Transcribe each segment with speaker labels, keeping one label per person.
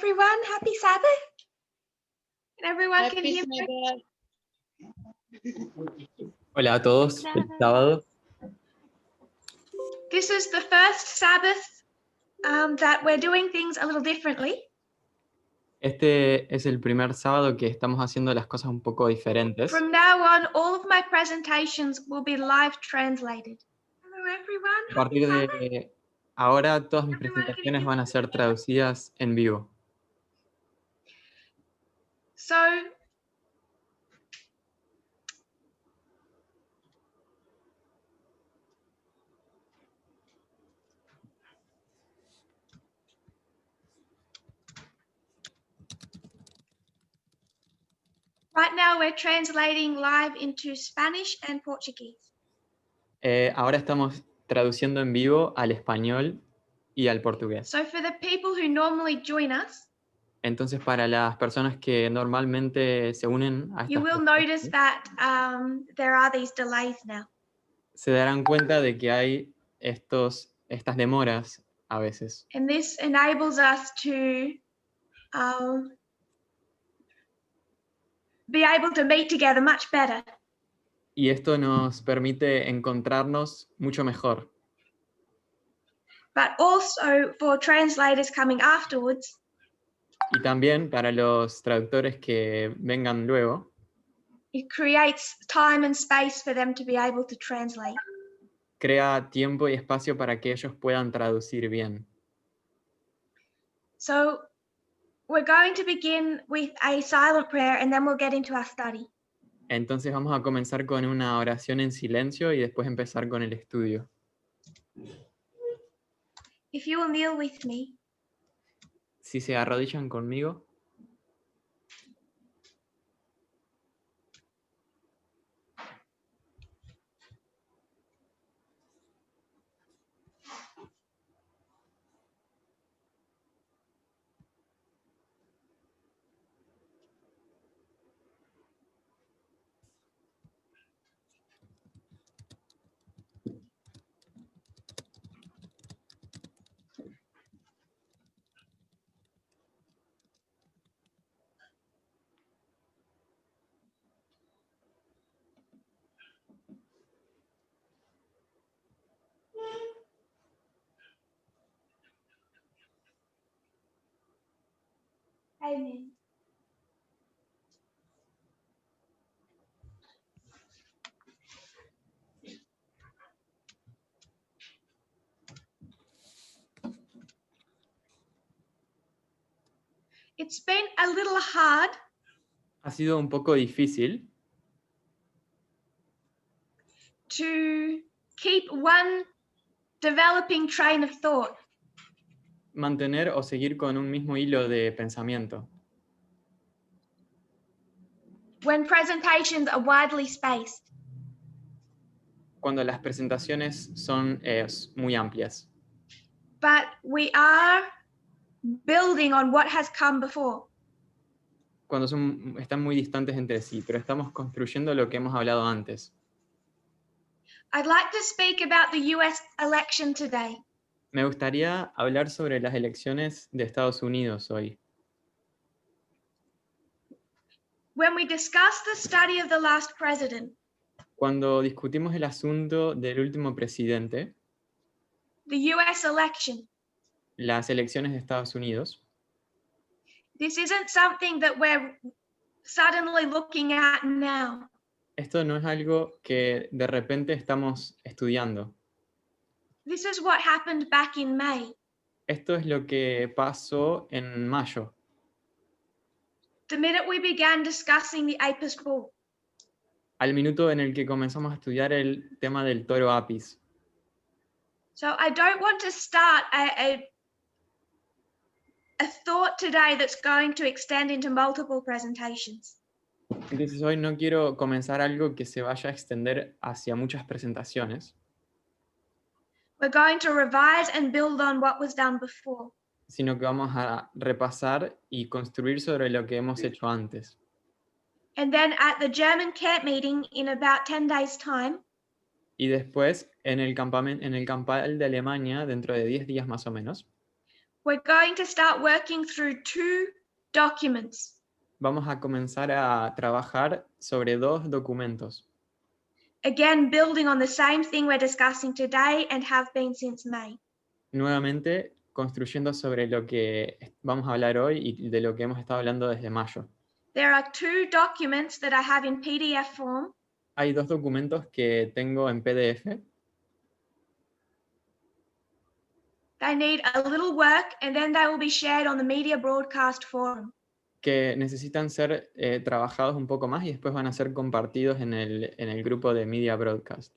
Speaker 1: everyone. Happy Sabbath. And everyone can hear me.
Speaker 2: Hola a todos, feliz sábado.
Speaker 1: This is the first Sabbath that we're doing things a little differently.
Speaker 2: Este es el primer sábado que estamos haciendo las cosas un poco diferentes.
Speaker 1: From now on, all of my presentations will be live translated. Hello, everyone.
Speaker 2: A partir de ahora, todas mis presentaciones van a ser traducidas en vivo.
Speaker 1: So, right now we're translating live into Spanish and Portuguese.
Speaker 2: Ahora estamos traduciendo en vivo al español y al portugués.
Speaker 1: So for the people who normally join us,
Speaker 2: Entonces, para las personas que normalmente se unen a
Speaker 1: you
Speaker 2: estas
Speaker 1: will notice that there are these delays now.
Speaker 2: se darán cuenta de que hay estas demoras a veces.
Speaker 1: And this enables us to be able to meet together much better.
Speaker 2: Y esto nos permite encontrarnos mucho mejor.
Speaker 1: But also for translators coming afterwards,
Speaker 2: Y también para los traductores que vengan luego,
Speaker 1: it creates time and space for them to be able to translate.
Speaker 2: crea tiempo y espacio para que ellos puedan traducir bien.
Speaker 1: So we're going to begin with a silent prayer and then we'll get into our study.
Speaker 2: Entonces vamos a comenzar con una oración en silencio y después empezar con el estudio.
Speaker 1: If you will kneel with me.
Speaker 2: Si se arrodillan conmigo.
Speaker 1: Amen. It's been a little hard
Speaker 2: Ha sido un poco difícil
Speaker 1: to keep one developing train of thought.
Speaker 2: mantener o seguir con un mismo hilo de pensamiento
Speaker 1: When presentations are widely spaced.
Speaker 2: cuando las presentaciones son muy amplias.
Speaker 1: But we are building on what has come before.
Speaker 2: Cuando están muy distantes entre sí, pero estamos construyendo lo que hemos hablado antes.
Speaker 1: I'd like to speak about the US election today.
Speaker 2: Me gustaría hablar sobre las elecciones de Estados Unidos hoy.
Speaker 1: When we discuss the study of the last president,
Speaker 2: Cuando discutimos el asunto del último presidente,
Speaker 1: the US election,
Speaker 2: las elecciones de Estados Unidos,
Speaker 1: this isn't something that we're suddenly looking at now.
Speaker 2: esto no es algo que de repente estamos estudiando.
Speaker 1: This is what happened back in May.
Speaker 2: Esto es lo que pasó en mayo.
Speaker 1: The minute we began discussing the Apis bull.
Speaker 2: Al minuto en el que comenzamos a estudiar el tema del toro Apis.
Speaker 1: So I don't want to start a thought today that's going to extend into multiple presentations.
Speaker 2: Entonces hoy no quiero comenzar algo que se vaya a extender hacia muchas presentaciones,
Speaker 1: We're going to revise and build on what was done before.
Speaker 2: sino que vamos a repasar y construir sobre lo que hemos hecho antes.
Speaker 1: And then at the German camp meeting in about 10 days' time,
Speaker 2: Y después, en el campal de Alemania, dentro de 10 días más o menos,
Speaker 1: we're going to start working through 2 documents.
Speaker 2: Vamos a comenzar a trabajar sobre 2 documentos.
Speaker 1: Again, building on the same thing we're discussing today and have been since May.
Speaker 2: Nuevamente, construyendo sobre lo que vamos a hablar hoy y de lo que hemos estado hablando desde mayo.
Speaker 1: There are 2 documents that I have in PDF form.
Speaker 2: Hay 2 documentos que tengo en PDF.
Speaker 1: They need a little work and then they will be shared on the Media Broadcast Forum.
Speaker 2: Que necesitan ser trabajados un poco más y después van a ser compartidos en el grupo de Media Broadcast.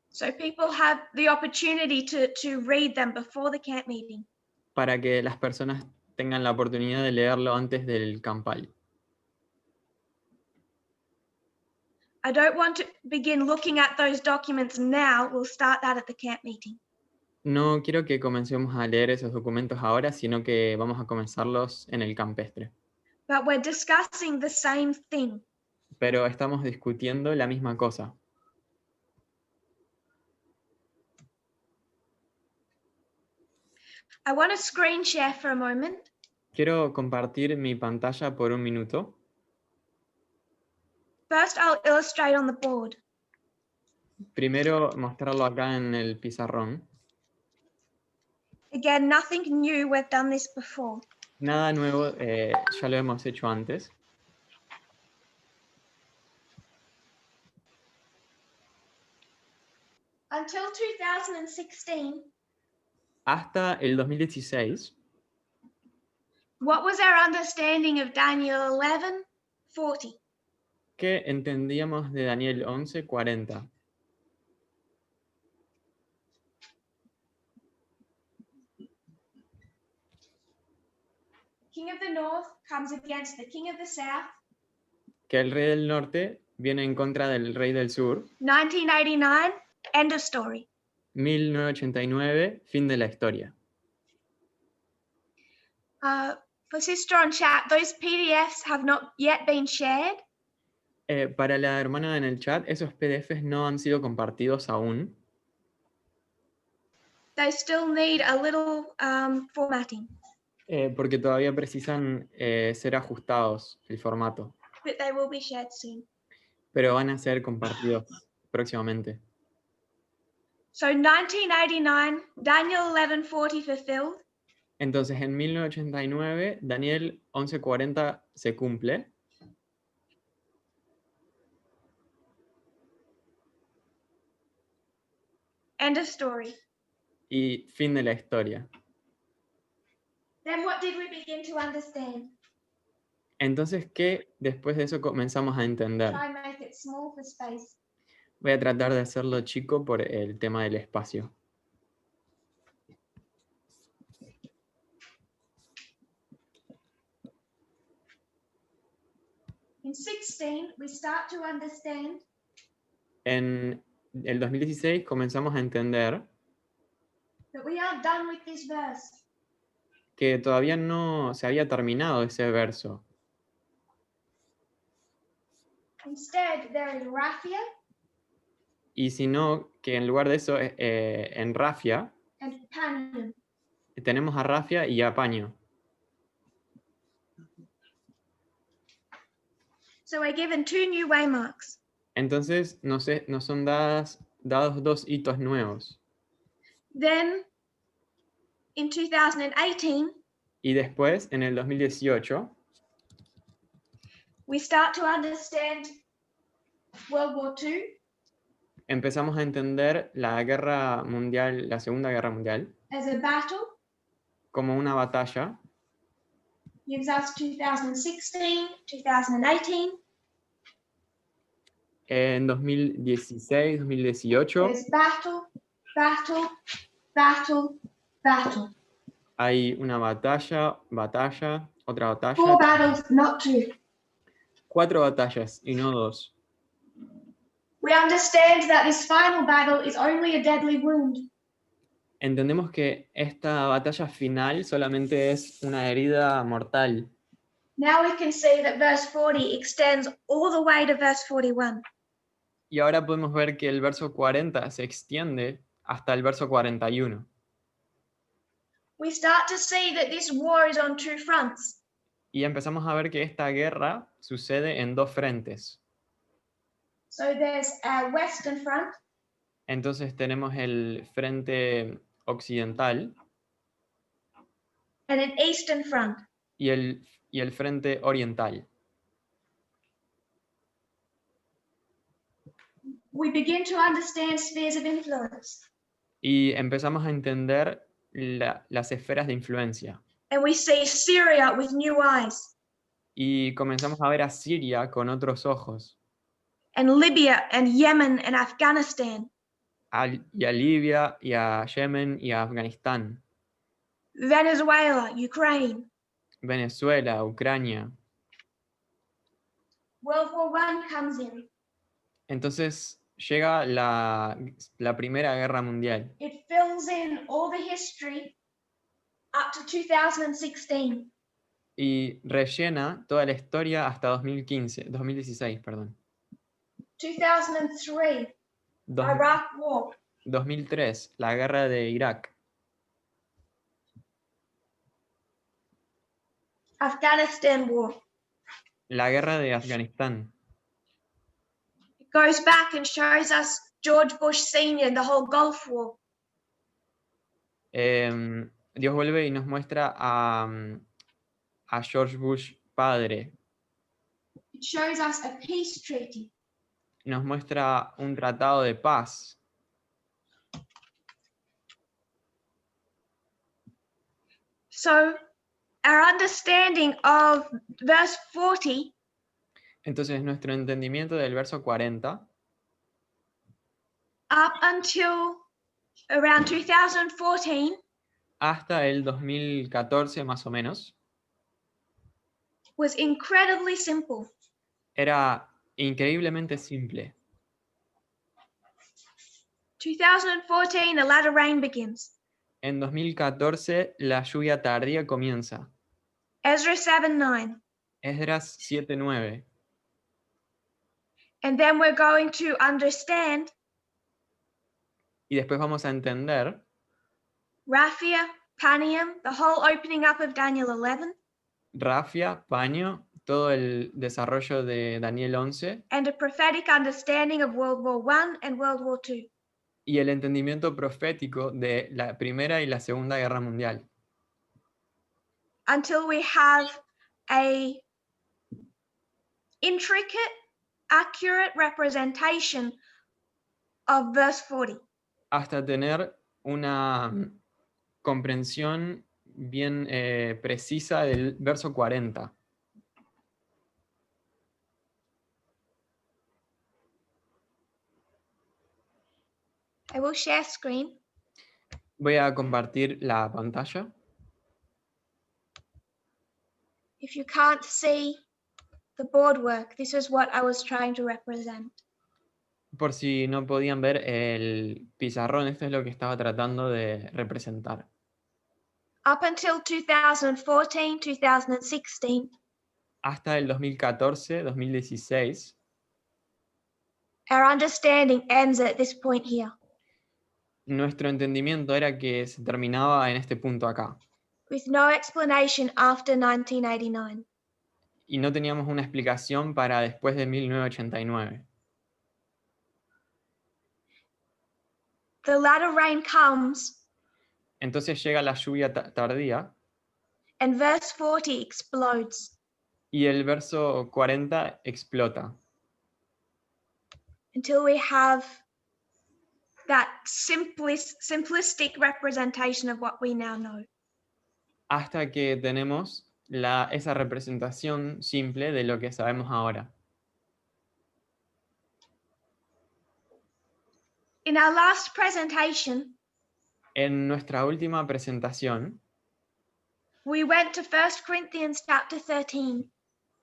Speaker 1: So people have the opportunity to read them before the camp meeting.
Speaker 2: Para que las personas tengan la oportunidad de leerlo antes del campal.
Speaker 1: I don't want to begin looking at those documents now. We'll start that at the camp meeting.
Speaker 2: No quiero que comencemos a leer esos documentos ahora, sino que vamos a comenzarlos en el campestre.
Speaker 1: But we're discussing the same thing.
Speaker 2: Pero estamos discutiendo la misma cosa.
Speaker 1: I want to screen share for a moment.
Speaker 2: Quiero compartir mi pantalla por un minuto.
Speaker 1: First, I'll illustrate on the board.
Speaker 2: Primero mostrarlo acá en el pizarrón.
Speaker 1: Again, nothing new. We've done this before.
Speaker 2: Nada nuevo, ya lo hemos hecho antes.
Speaker 1: Until 2016,
Speaker 2: Hasta el 2016,
Speaker 1: what was our understanding of Daniel 11:40?
Speaker 2: ¿qué entendíamos de Daniel 11:40?
Speaker 1: King of the North comes against the King of the South.
Speaker 2: Que el rey del norte viene en contra del rey del sur.
Speaker 1: 1989, end of story.
Speaker 2: 1989, fin de la historia.
Speaker 1: For sister on chat, those PDFs have not yet been shared.
Speaker 2: Para la hermana en el chat, esos PDFs no han sido compartidos aún.
Speaker 1: They still need a little formatting.
Speaker 2: Porque todavía precisan ser ajustados el formato.
Speaker 1: But they will be shared soon.
Speaker 2: Pero van a ser compartidos próximamente.
Speaker 1: So 1989, Daniel 11:40 fulfilled.
Speaker 2: Entonces, en 1989, Daniel 11:40 se cumple.
Speaker 1: End of story.
Speaker 2: Y fin de la historia.
Speaker 1: Then what did we begin to understand?
Speaker 2: Entonces, ¿qué después de eso comenzamos a entender?
Speaker 1: Try and make it small for space.
Speaker 2: Voy a tratar de hacerlo chico por el tema del espacio.
Speaker 1: In 16, we start to understand
Speaker 2: En el 2016 comenzamos a entender
Speaker 1: that we aren't done with this verse.
Speaker 2: que todavía no se había terminado ese verso.
Speaker 1: Instead, there is raphia
Speaker 2: Y sino que en lugar de eso, en Rafia,
Speaker 1: and panium.
Speaker 2: tenemos a Rafia y a Paño.
Speaker 1: So we're given 2 new waymarks.
Speaker 2: Entonces nos son dados 2 hitos nuevos.
Speaker 1: Then, in 2018,
Speaker 2: Y después, en el 2018,
Speaker 1: we start to understand World War II
Speaker 2: empezamos a entender la guerra mundial, la Segunda Guerra Mundial,
Speaker 1: as a battle.
Speaker 2: como una batalla.
Speaker 1: Gives us 2016, 2018.
Speaker 2: En 2016, 2018,
Speaker 1: There's battle, battle, battle, battle.
Speaker 2: hay una batalla, otra batalla.
Speaker 1: 4 battles, not 2.
Speaker 2: 4 batallas y no 2.
Speaker 1: We understand that this final battle is only a deadly wound.
Speaker 2: Entendemos que esta batalla final solamente es una herida mortal.
Speaker 1: Now we can see that verse 40 extends all the way to verse 41.
Speaker 2: Y ahora podemos ver que el verso 40 se extiende hasta el verso 41.
Speaker 1: We start to see that this war is on two fronts.
Speaker 2: Y empezamos a ver que esta guerra sucede en dos frentes.
Speaker 1: So there's a Western front
Speaker 2: Entonces tenemos el frente occidental
Speaker 1: and an Eastern front.
Speaker 2: y el frente oriental.
Speaker 1: We begin to understand spheres of influence,
Speaker 2: Y empezamos a entender las esferas de influencia.
Speaker 1: and we see Syria with new eyes,
Speaker 2: Y comenzamos a ver a Siria con otros ojos,
Speaker 1: and Libya and Yemen and Afghanistan,
Speaker 2: y a Libia, y a Yemen, y a Afganistán,
Speaker 1: Venezuela, Ukraine.
Speaker 2: Venezuela, Ucrania.
Speaker 1: World War I comes in.
Speaker 2: Entonces llega la Primera Guerra Mundial.
Speaker 1: It fills in all the history up to 2016.
Speaker 2: Y rellena toda la historia hasta 2016, perdón.
Speaker 1: 2003,
Speaker 2: Dos-
Speaker 1: Iraq War.
Speaker 2: 2003, la guerra de Irak.
Speaker 1: Afghanistan War.
Speaker 2: La guerra de Afganistán.
Speaker 1: It goes back and shows us George Bush Sr. and the whole Gulf War.
Speaker 2: Dios vuelve y nos muestra a George Bush padre.
Speaker 1: It shows us a peace treaty.
Speaker 2: Nos muestra un tratado de paz.
Speaker 1: So our understanding of verse 40
Speaker 2: Entonces nuestro entendimiento del verso 40
Speaker 1: up until around 2014
Speaker 2: hasta el 2014 más o menos
Speaker 1: was incredibly simple.
Speaker 2: era increíblemente simple.
Speaker 1: 2014, the latter rain begins.
Speaker 2: En 2014 la lluvia tardía comienza.
Speaker 1: Ezra 7:9.
Speaker 2: Esdras 7:9.
Speaker 1: And then we're going to understand
Speaker 2: Y después vamos a entender
Speaker 1: Raphia, Panium, the whole opening up of Daniel 11,
Speaker 2: Rafia, Paño, todo el desarrollo de Daniel 11
Speaker 1: and a prophetic understanding of World War I and World War II.
Speaker 2: y el entendimiento profético de la Primera y la Segunda Guerra Mundial.
Speaker 1: Until we have a intricate, accurate representation of verse 40.
Speaker 2: Hasta tener una comprensión bien precisa del verso 40.
Speaker 1: I will share screen.
Speaker 2: Voy a compartir la pantalla.
Speaker 1: If you can't see the board work, this is what I was trying to represent.
Speaker 2: Por si no podían ver el pizarrón, esto es lo que estaba tratando de representar.
Speaker 1: Up until 2014, 2016,
Speaker 2: Hasta el 2014, 2016,
Speaker 1: our understanding ends at this point here.
Speaker 2: nuestro entendimiento era que se terminaba en este punto acá.
Speaker 1: With no explanation after 1989.
Speaker 2: Y no teníamos una explicación para después de 1989.
Speaker 1: The latter rain comes
Speaker 2: Entonces llega la lluvia tardía
Speaker 1: and verse 40 explodes
Speaker 2: y el verso 40 explota.
Speaker 1: until we have that simplistic representation of what we now know.
Speaker 2: Hasta que tenemos esa representación simple de lo que sabemos ahora.
Speaker 1: In our last presentation,
Speaker 2: En nuestra última presentación,
Speaker 1: we went to 1 Corinthians chapter 13.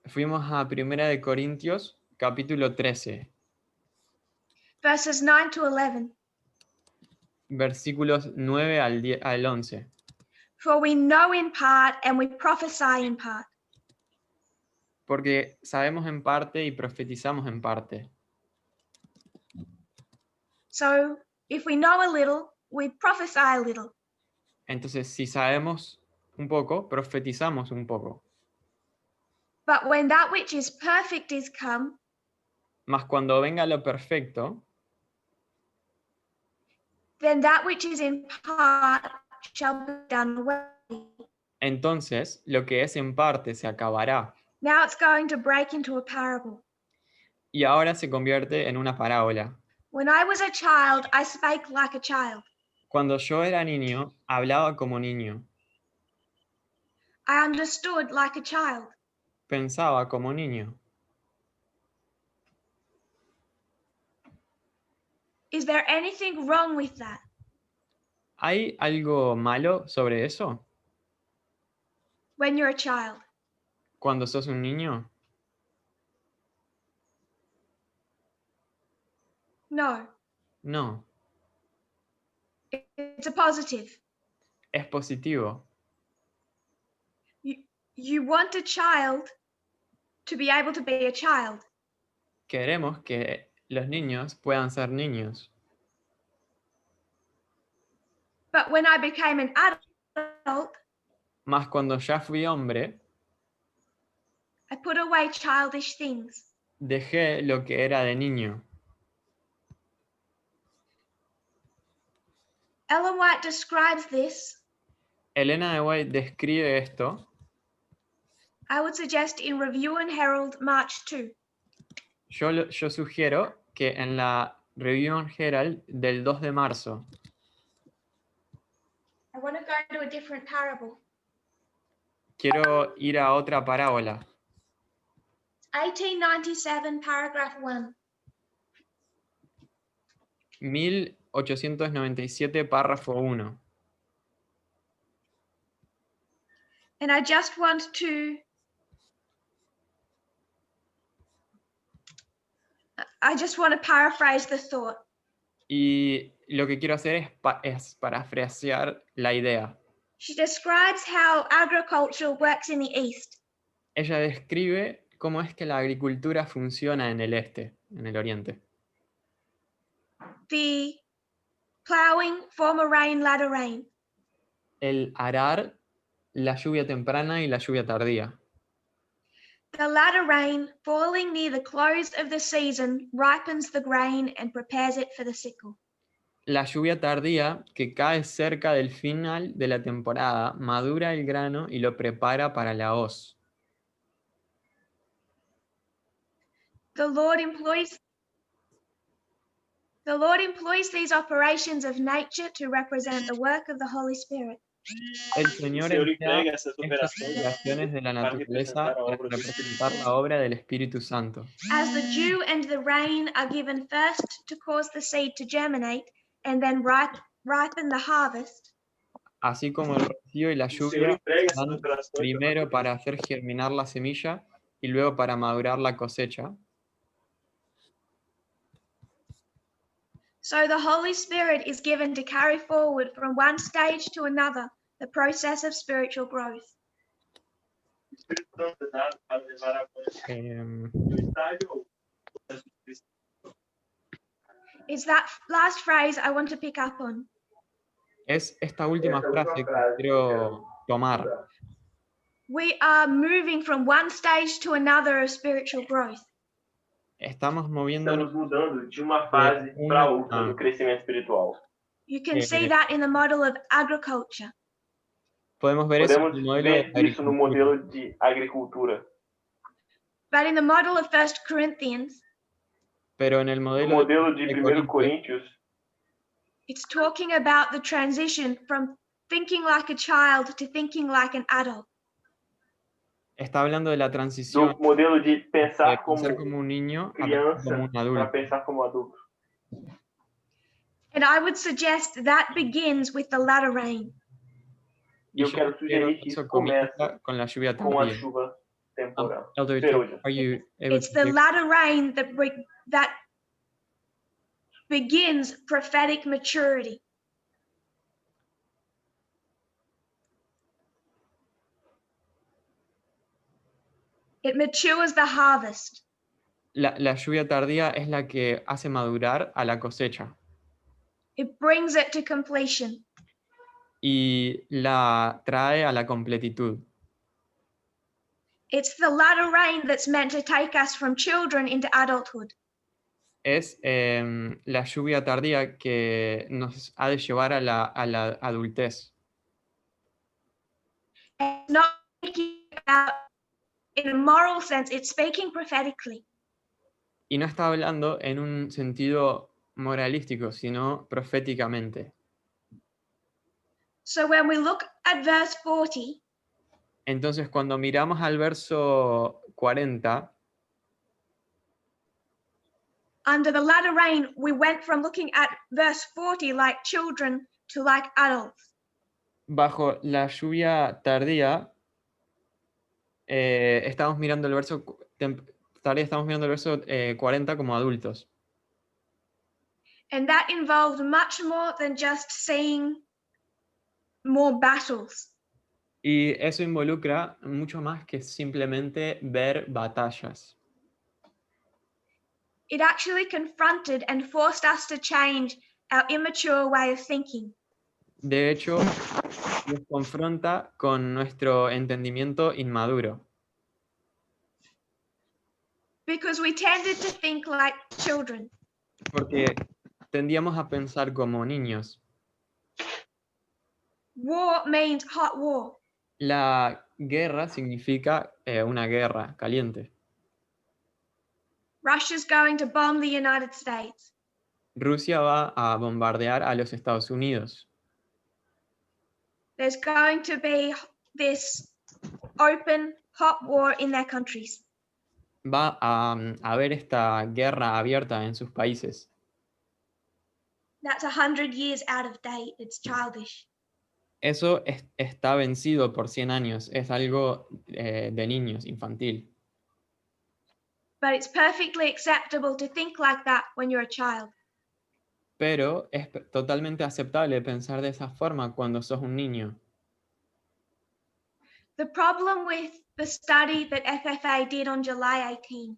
Speaker 2: fuimos a 1 de Corintios, capítulo 13,
Speaker 1: Verses 9 to 11.
Speaker 2: versículos 9 al 11.
Speaker 1: For we know in part and we prophesy in part.
Speaker 2: Porque sabemos en parte y profetizamos en parte.
Speaker 1: So If we know a little, we prophesy a little.
Speaker 2: Entonces, si sabemos un poco, profetizamos un poco.
Speaker 1: But when that which is perfect is come,
Speaker 2: Mas cuando venga lo perfecto,
Speaker 1: then that which is in part shall be done away.
Speaker 2: entonces lo que es en parte se acabará.
Speaker 1: Now it's going to break into a parable.
Speaker 2: Y ahora se convierte en una parábola.
Speaker 1: When I was a child, I spake like a child.
Speaker 2: Cuando yo era niño, hablaba como niño.
Speaker 1: I understood like a child.
Speaker 2: Pensaba como niño.
Speaker 1: Is there anything wrong with that?
Speaker 2: ¿Hay algo malo sobre eso?
Speaker 1: When you're a child?
Speaker 2: Cuando sos un niño.
Speaker 1: No.
Speaker 2: No,
Speaker 1: It's a positive.
Speaker 2: es positivo.
Speaker 1: You want a child to be able to be a child.
Speaker 2: Queremos que los niños puedan ser niños.
Speaker 1: But when I became an adult,
Speaker 2: Mas cuando ya fui hombre,
Speaker 1: I put away childish things.
Speaker 2: dejé lo que era de niño.
Speaker 1: Ellen White describes this,
Speaker 2: Elena de White describe esto.
Speaker 1: I would suggest, in Review and Herald, March 2.
Speaker 2: Yo sugiero que en la Review and Herald del 2 de marzo.
Speaker 1: I want to go to a different parable.
Speaker 2: Quiero ir a otra parábola.
Speaker 1: 1897, paragraph 1.
Speaker 2: 1897, párrafo 1.
Speaker 1: And I just want to paraphrase the thought.
Speaker 2: Y lo que quiero hacer es parafrasear la idea.
Speaker 1: She describes how agriculture works in the East.
Speaker 2: Ella describe cómo es que la agricultura funciona en el este, en el oriente.
Speaker 1: The plowing, former rain, latter rain.
Speaker 2: El arar, la lluvia temprana y la lluvia tardía.
Speaker 1: The latter rain, falling near the close of the season, ripens the grain and prepares it for the sickle.
Speaker 2: La lluvia tardía, que cae cerca del final de la temporada, madura el grano y lo prepara para la hoz.
Speaker 1: The Lord employs these operations of nature to represent the work of the Holy Spirit.
Speaker 2: El Señor emplea estas operaciones de la naturaleza para representar la obra del Espíritu Santo.
Speaker 1: As the dew and the rain are given first to cause the seed to germinate and then ripen the harvest.
Speaker 2: Así como el rocío y la lluvia dan primero para hacer germinar la semilla y luego para madurar la cosecha.
Speaker 1: So the Holy Spirit is given to carry forward from one stage to another the process of spiritual growth. It's that last phrase I want to pick up on.
Speaker 2: Es esta última frase que quiero tomar.
Speaker 1: We are moving from one stage to another of spiritual growth.
Speaker 2: Estamos moviéndonos
Speaker 3: mudando de uma fase para outra do crescimento espiritual.
Speaker 1: You can see that in the model of agriculture.
Speaker 2: Podemos ver eso
Speaker 3: Podemos
Speaker 2: en el modelo
Speaker 3: ver isso no modelo de agricultura.
Speaker 1: But in the model of 1 Corinthians,
Speaker 2: pero en el
Speaker 3: No
Speaker 2: modelo
Speaker 3: modelo de 1 Coríntios,
Speaker 1: it's talking about the transition from thinking like a child to thinking like an adult.
Speaker 2: está hablando de la transición
Speaker 3: do modelo de
Speaker 2: de
Speaker 3: pensar
Speaker 2: pensar
Speaker 3: como
Speaker 2: como un niño a pensar
Speaker 3: criança
Speaker 2: como un
Speaker 3: para
Speaker 2: adulto.
Speaker 3: pensar como adulto.
Speaker 1: And I would suggest that begins with the latter rain.
Speaker 3: E eu quero sugerir que
Speaker 2: eso
Speaker 3: isso começa
Speaker 2: comienza con la lluvia
Speaker 3: com a
Speaker 2: tardía.
Speaker 3: chuva temporal.
Speaker 2: Elder,
Speaker 3: Perugia.
Speaker 2: are you able
Speaker 1: It's
Speaker 2: to
Speaker 1: the
Speaker 2: take-
Speaker 1: latter rain that begins prophetic maturity. It matures the harvest.
Speaker 2: la lluvia tardía es la que hace madurar a la cosecha.
Speaker 1: It brings it to completion.
Speaker 2: y la trae a la completitud.
Speaker 1: It's the latter rain that's meant to take us from children into adulthood.
Speaker 2: Es la lluvia tardía que nos ha de llevar a la adultez.
Speaker 1: It's not speaking about, in a moral sense, it's speaking prophetically.
Speaker 2: Y no está hablando en un sentido moralístico, sino proféticamente.
Speaker 1: So when we look at verse 40,
Speaker 2: Entonces, cuando miramos al verso 40,
Speaker 1: under the latter rain, we went from looking at verse 40 like children to like adults.
Speaker 2: bajo la lluvia tardía, estamos mirando el verso tardía, estamos mirando el verso 40 como adultos.
Speaker 1: And that involved much more than just seeing more battles.
Speaker 2: Y eso involucra mucho más que simplemente ver batallas.
Speaker 1: It actually confronted and forced us to change our immature way of thinking.
Speaker 2: De hecho, nos confronta con nuestro entendimiento inmaduro.
Speaker 1: Because we tended to think like children.
Speaker 2: Porque tendíamos a pensar como niños.
Speaker 1: War means hot war.
Speaker 2: La guerra significa una guerra caliente.
Speaker 1: Russia's going to bomb the United States.
Speaker 2: Rusia va a bombardear a los Estados Unidos.
Speaker 1: There's going to be this open hot war in their countries.
Speaker 2: Va a haber esta guerra abierta en sus países.
Speaker 1: That's 100 years out of date. It's childish.
Speaker 2: Eso está vencido por 100 años. Es algo de niños, infantil.
Speaker 1: But it's perfectly acceptable to think like that when you're a child.
Speaker 2: Pero es totalmente aceptable pensar de esa forma cuando sos un niño.
Speaker 1: The problem with the study that FFA did on July 18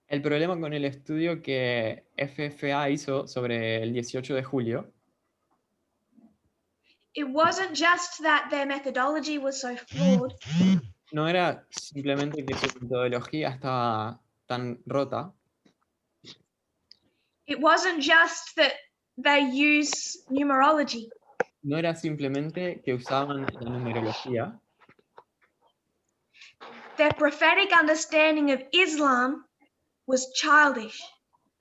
Speaker 2: El problema con el estudio que FFA hizo sobre el 18 de julio,
Speaker 1: it wasn't just that their methodology was so flawed.
Speaker 2: no era simplemente que su metodología estaba tan rota.
Speaker 1: It wasn't just that they use numerology.
Speaker 2: No era simplemente que usaban la numerología.
Speaker 1: Their prophetic understanding of Islam was childish.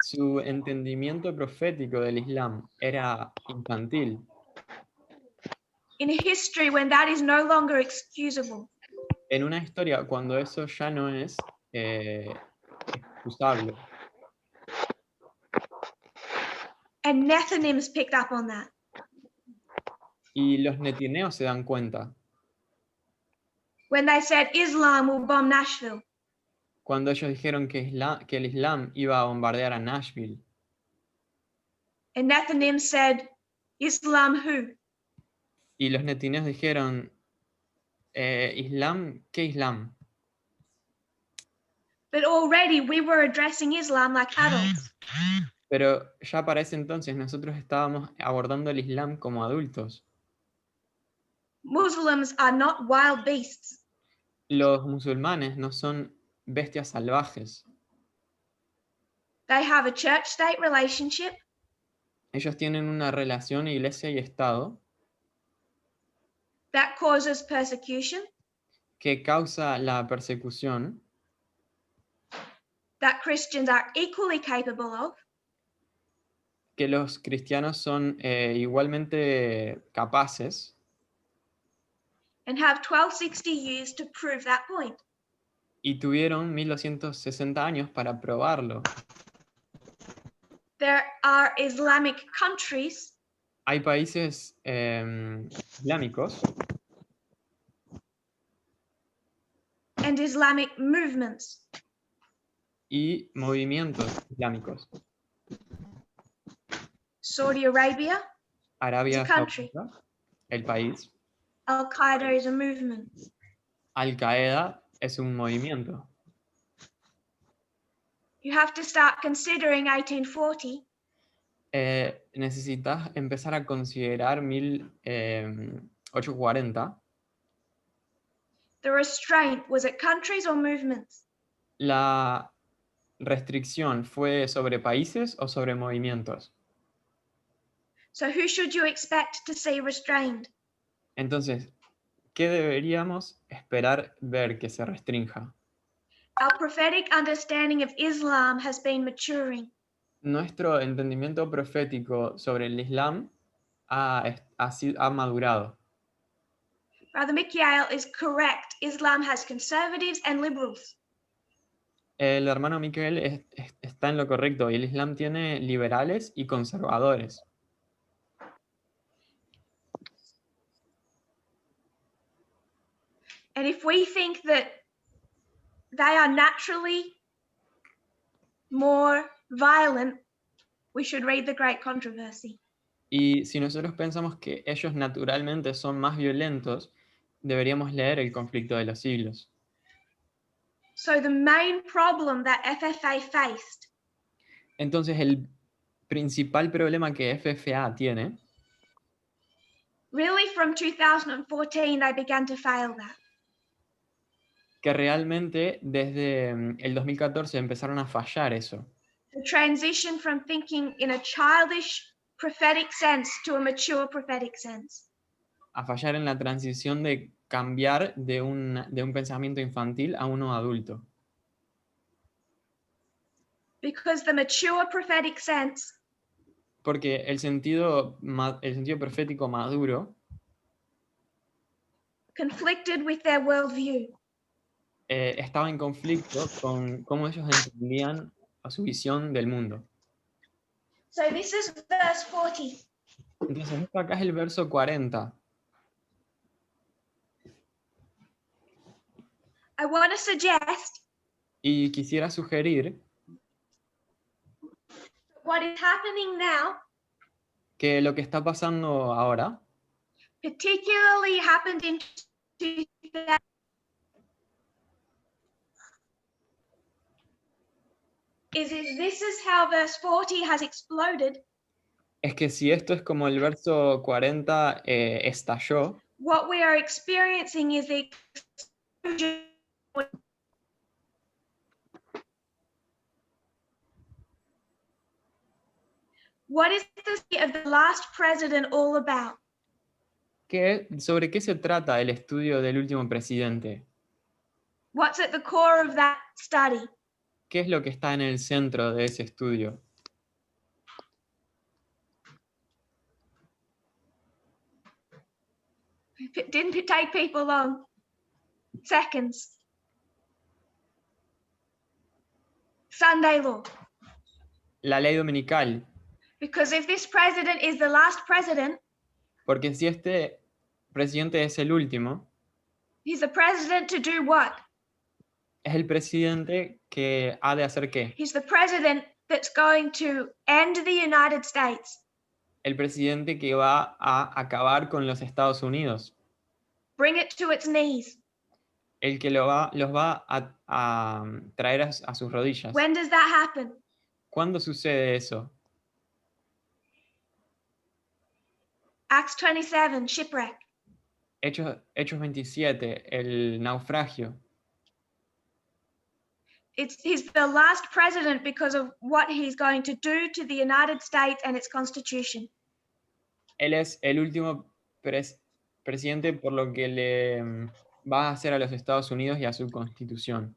Speaker 2: Su entendimiento profético del Islam era infantil.
Speaker 1: In history, when that is no longer excusable.
Speaker 2: En una historia, cuando eso ya no es excusable.
Speaker 1: And Nethinims picked up on that.
Speaker 2: Y los netineos se dan cuenta.
Speaker 1: When they said Islam will bomb Nashville.
Speaker 2: Cuando ellos dijeron que el Islam iba a bombardear a Nashville.
Speaker 1: And Nethinim said, Islam who?
Speaker 2: Y los netineos dijeron, ¿Islam? ¿Qué Islam?
Speaker 1: But already we were addressing Islam like adults.
Speaker 2: Pero ya para ese entonces nosotros estábamos abordando el Islam como adultos.
Speaker 1: Muslims are not wild beasts.
Speaker 2: Los musulmanes no son bestias salvajes.
Speaker 1: They have a church-state relationship.
Speaker 2: Ellos tienen una relación iglesia y Estado
Speaker 1: That causes persecution.
Speaker 2: que causa la persecución
Speaker 1: That Christians are equally capable of.
Speaker 2: que los cristianos son igualmente capaces
Speaker 1: And have 1260 years to prove that point.
Speaker 2: y tuvieron 1260 años para probarlo.
Speaker 1: There are Islamic countries.
Speaker 2: Hay países islámicos
Speaker 1: And Islamic movements.
Speaker 2: y movimientos islámicos.
Speaker 1: Saudi Arabia,
Speaker 2: Arabia
Speaker 1: It's a country.
Speaker 2: Saudita, el país.
Speaker 1: Al-Qaeda is a movement.
Speaker 2: Al-Qaeda es un movimiento.
Speaker 1: You have to start considering 1840.
Speaker 2: necesitas empezar a considerar 1840.
Speaker 1: The restraint, was it countries or movements?
Speaker 2: ¿La restricción fue sobre países o sobre movimientos?
Speaker 1: So who should you expect to see restrained?
Speaker 2: Entonces, ¿qué deberíamos esperar ver que se restrinja?
Speaker 1: Our prophetic understanding of Islam has been maturing.
Speaker 2: Nuestro entendimiento profético sobre el Islam ha madurado.
Speaker 1: Brother Mikhail is correct. Islam has conservatives and liberals.
Speaker 2: El hermano Miquel está en lo correcto, y el Islam tiene liberales y conservadores.
Speaker 1: And if we think that they are naturally more violent, we should read the Great Controversy.
Speaker 2: Y si nosotros pensamos que ellos naturalmente son más violentos, deberíamos leer el conflicto de los siglos.
Speaker 1: So the main problem that FFA faced
Speaker 2: Entonces, el principal problema que FFA tiene,
Speaker 1: really from 2014, they began to fail that.
Speaker 2: que realmente desde el 2014 empezaron a fallar eso.
Speaker 1: The transition from thinking in a childish prophetic sense to a mature prophetic sense.
Speaker 2: A fallar en la transición de cambiar de un pensamiento infantil a uno adulto.
Speaker 1: Because the mature prophetic sense
Speaker 2: Porque el sentido profético maduro
Speaker 1: conflicted with their worldview.
Speaker 2: estaba en conflicto con cómo ellos entendían a su visión del mundo.
Speaker 1: So this is verse 40.
Speaker 2: Entonces, esto acá es el verso 40.
Speaker 1: I want to suggest
Speaker 2: Y quisiera sugerir
Speaker 1: what is happening now,
Speaker 2: que lo que está pasando ahora,
Speaker 1: particularly happened in 2000. This is how verse 40 has exploded.
Speaker 2: es que si esto es como el verso 40 estalló,
Speaker 1: What we are experiencing is the explosion. What is the state of the last president all about?
Speaker 2: ¿sobre qué se trata el estudio del último presidente?
Speaker 1: What's at the core of that study?
Speaker 2: ¿Qué es lo que está en el centro de ese estudio?
Speaker 1: It didn't take people long. Seconds. Sunday law.
Speaker 2: La ley dominical.
Speaker 1: Because if this president is the last president,
Speaker 2: Porque si este presidente es el último,
Speaker 1: he's the president to do what?
Speaker 2: es el presidente que ha de hacer ¿qué?
Speaker 1: He's the president that's going to end the United States.
Speaker 2: El presidente que va a acabar con los Estados Unidos.
Speaker 1: Bring it to its knees.
Speaker 2: El que los va a traer a sus rodillas.
Speaker 1: When does that happen?
Speaker 2: ¿Cuándo sucede eso?
Speaker 1: Acts 27, shipwreck.
Speaker 2: Hechos 27, el naufragio.
Speaker 1: He's the last president because of what he's going to do to the United States and its constitution.
Speaker 2: Él es el último presidente por lo que le va a hacer a los Estados Unidos y a su constitución.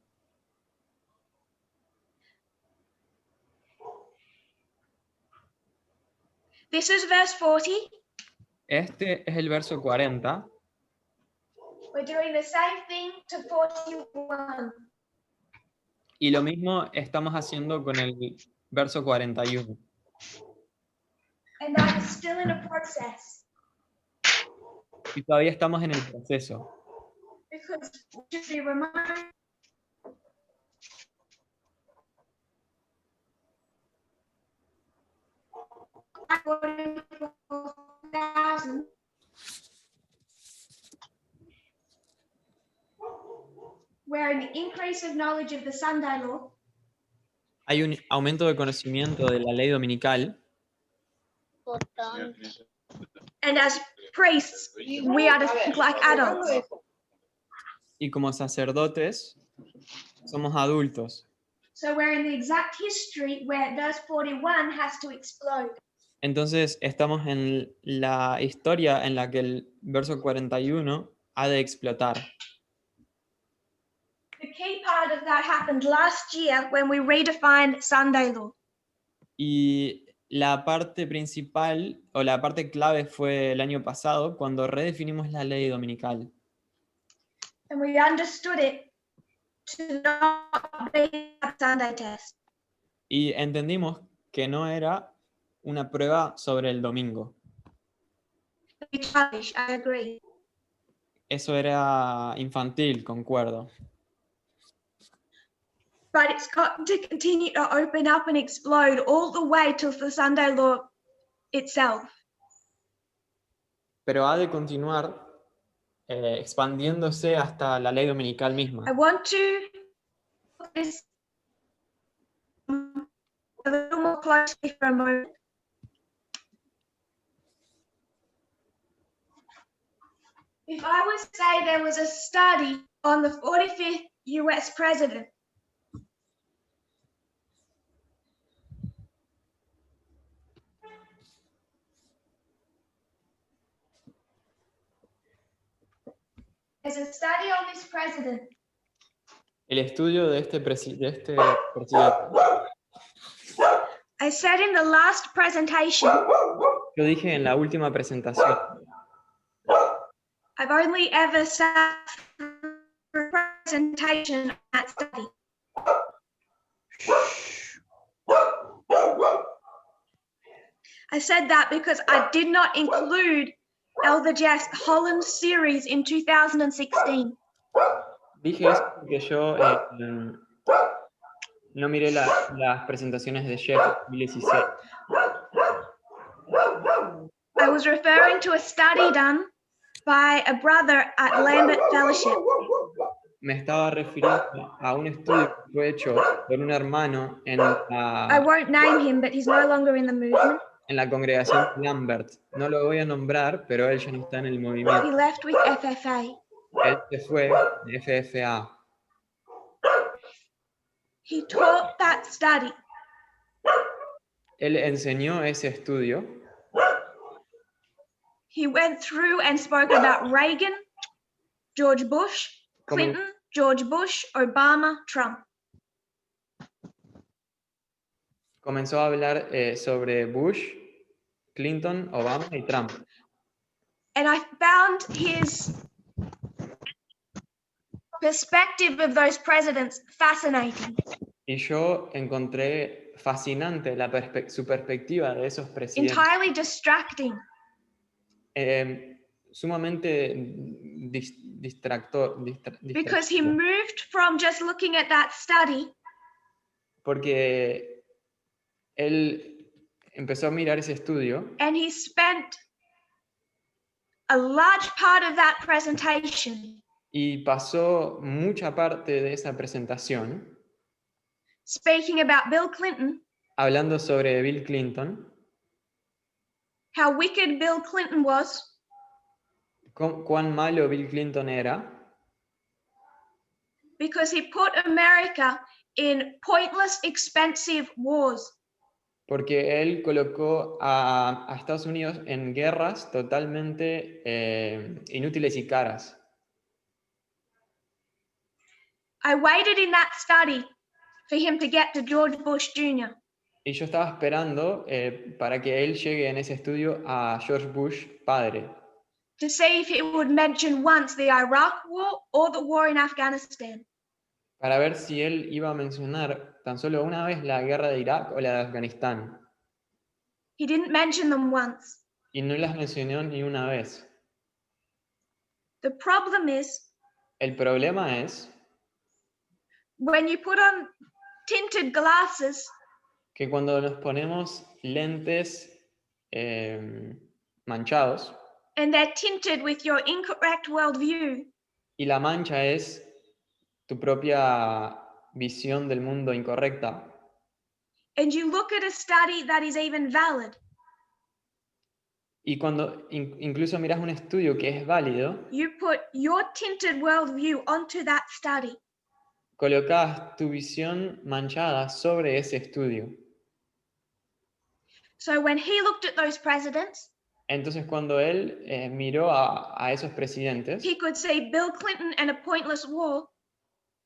Speaker 1: This is verse 40.
Speaker 2: Este es el verso 40.
Speaker 1: We're doing the same thing to 41.
Speaker 2: Y lo mismo estamos haciendo con el verso 41.
Speaker 1: And that is still in a process.
Speaker 2: Y todavía estamos en el proceso.
Speaker 1: Because we should be reminded where an increase of knowledge of the Sunday law
Speaker 2: Hay un aumento de conocimiento de la ley dominical
Speaker 1: And as priests, we are to think like adults.
Speaker 2: Y como sacerdotes, somos adultos.
Speaker 1: So we're in the exact history where verse 41 has to explode.
Speaker 2: Entonces estamos en la historia en la que el verso 41 ha de explotar.
Speaker 1: The key part of that happened last year when we redefined Sunday law.
Speaker 2: Y la parte principal o la parte clave fue el año pasado cuando redefinimos la ley dominical.
Speaker 1: And we understood it to not be a Sunday test.
Speaker 2: Y entendimos que no era una prueba sobre el domingo.
Speaker 1: Childish, I agree.
Speaker 2: Eso era infantil, concuerdo.
Speaker 1: But it's got to continue to open up and explode all the way till the Sunday law itself.
Speaker 2: Pero ha de continuar expandiéndose hasta la ley dominical misma.
Speaker 1: I want to put this a little more closely for a moment. If I was to say there was a study on the 45th US president, there's a study on this president.
Speaker 2: El estudio de este presidente.
Speaker 1: I said in the last presentation,
Speaker 2: Yo dije en la última presentación,
Speaker 1: I've only ever sat for a presentation on that study. I said that because I did not include Elder Jeff's Holland series in 2016.
Speaker 2: dije eso porque yo no miré las presentaciones de Jeff 2016.
Speaker 1: I was referring to a study done by a brother at Lambert Fellowship.
Speaker 2: Me estaba refiriendo a un estudio que fue hecho por un hermano en
Speaker 1: I won't name him, but he's no longer in the movement.
Speaker 2: la congregación Lambert. No lo voy a nombrar, pero él ya no está en el
Speaker 1: He
Speaker 2: movimiento.
Speaker 1: left with FFA.
Speaker 2: Él se fue de FFA.
Speaker 1: He taught that study.
Speaker 2: Él enseñó ese estudio.
Speaker 1: He went through and spoke about Reagan, George Bush, Clinton, George Bush, Obama, Trump.
Speaker 2: Comenzó a hablar sobre Bush, Clinton, Obama y Trump.
Speaker 1: And I found his perspective of those presidents fascinating.
Speaker 2: Y yo encontré fascinante su perspectiva de esos presidentes.
Speaker 1: Entirely distracting.
Speaker 2: Sumamente distractor.
Speaker 1: Because he moved from just looking at that study
Speaker 2: Porque él empezó a mirar ese estudio
Speaker 1: and he spent a large part of that presentation
Speaker 2: y pasó mucha parte de esa presentación
Speaker 1: speaking about Bill Clinton,
Speaker 2: hablando sobre Bill Clinton,
Speaker 1: how wicked Bill Clinton was,
Speaker 2: cuán malo Bill Clinton era,
Speaker 1: because he put America in pointless, expensive wars.
Speaker 2: porque él colocó a Estados Unidos en guerras totalmente inútiles y caras.
Speaker 1: I waited in that study for him to get to George Bush Jr.
Speaker 2: Y yo estaba esperando para que él llegue en ese estudio a George Bush padre,
Speaker 1: to see if he would mention once the Iraq War or the war in Afghanistan.
Speaker 2: para ver si él iba a mencionar tan solo una vez la guerra de Irak o la de Afganistán.
Speaker 1: He didn't mention them once.
Speaker 2: Y no las mencionó ni una vez.
Speaker 1: The problem is,
Speaker 2: El problema es
Speaker 1: when you put on tinted glasses,
Speaker 2: que cuando nos ponemos lentes manchados
Speaker 1: and they're tinted with your incorrect worldview,
Speaker 2: y la mancha es tu propia visión del mundo incorrecta,
Speaker 1: and you look at a study that is even valid,
Speaker 2: Y cuando incluso miras un estudio que es válido,
Speaker 1: you put your tinted worldview onto that study.
Speaker 2: colocas tu visión manchada sobre ese estudio.
Speaker 1: So when he looked at those presidents,
Speaker 2: Entonces cuando él miró a esos presidentes,
Speaker 1: he could see Bill Clinton and a pointless war,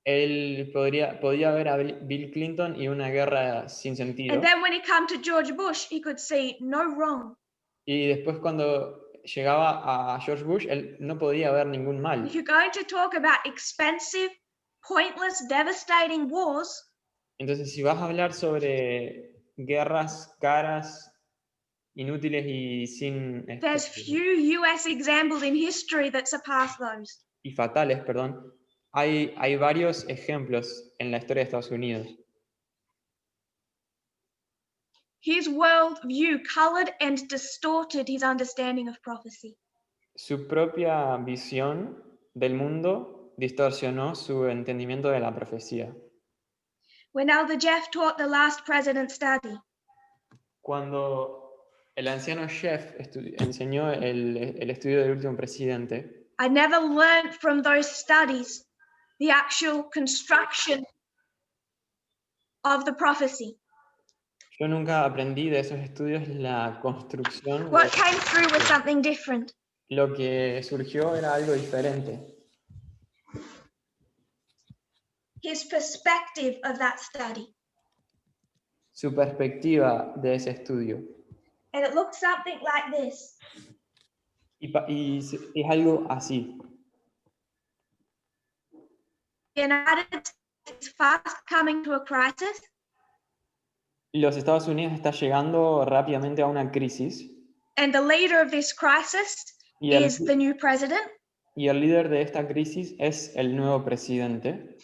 Speaker 2: él podía ver a Bill Clinton y una guerra sin sentido.
Speaker 1: and then when he came to George Bush, he could see no wrong.
Speaker 2: Y después cuando llegaba a George Bush, él no podía ver ningún mal.
Speaker 1: If you're going to talk about expensive, pointless, devastating wars,
Speaker 2: Entonces, si vas a hablar sobre guerras caras, inútiles y sin
Speaker 1: there's few US examples in history that surpass those.
Speaker 2: y fatales, perdón, hay varios ejemplos en la historia de Estados Unidos.
Speaker 1: His worldview colored and distorted his understanding of prophecy.
Speaker 2: Su propia visión del mundo distorsionó su entendimiento de la profecía.
Speaker 1: When Elder Jeff taught the last president study,
Speaker 2: Cuando el anciano Jeff enseñó el estudio del último presidente,
Speaker 1: I never learned from those studies the actual construction of the prophecy.
Speaker 2: yo nunca aprendí de esos estudios la construcción.
Speaker 1: What came through was something different.
Speaker 2: Lo que surgió era algo diferente.
Speaker 1: His perspective of that study.
Speaker 2: Su perspectiva de ese estudio.
Speaker 1: And it looked something like this.
Speaker 2: Y es algo así.
Speaker 1: The United States is fast coming to a crisis.
Speaker 2: Los Estados Unidos está llegando rápidamente a una crisis.
Speaker 1: And the leader of this crisis is the new president.
Speaker 2: Y el líder de esta crisis es el nuevo presidente.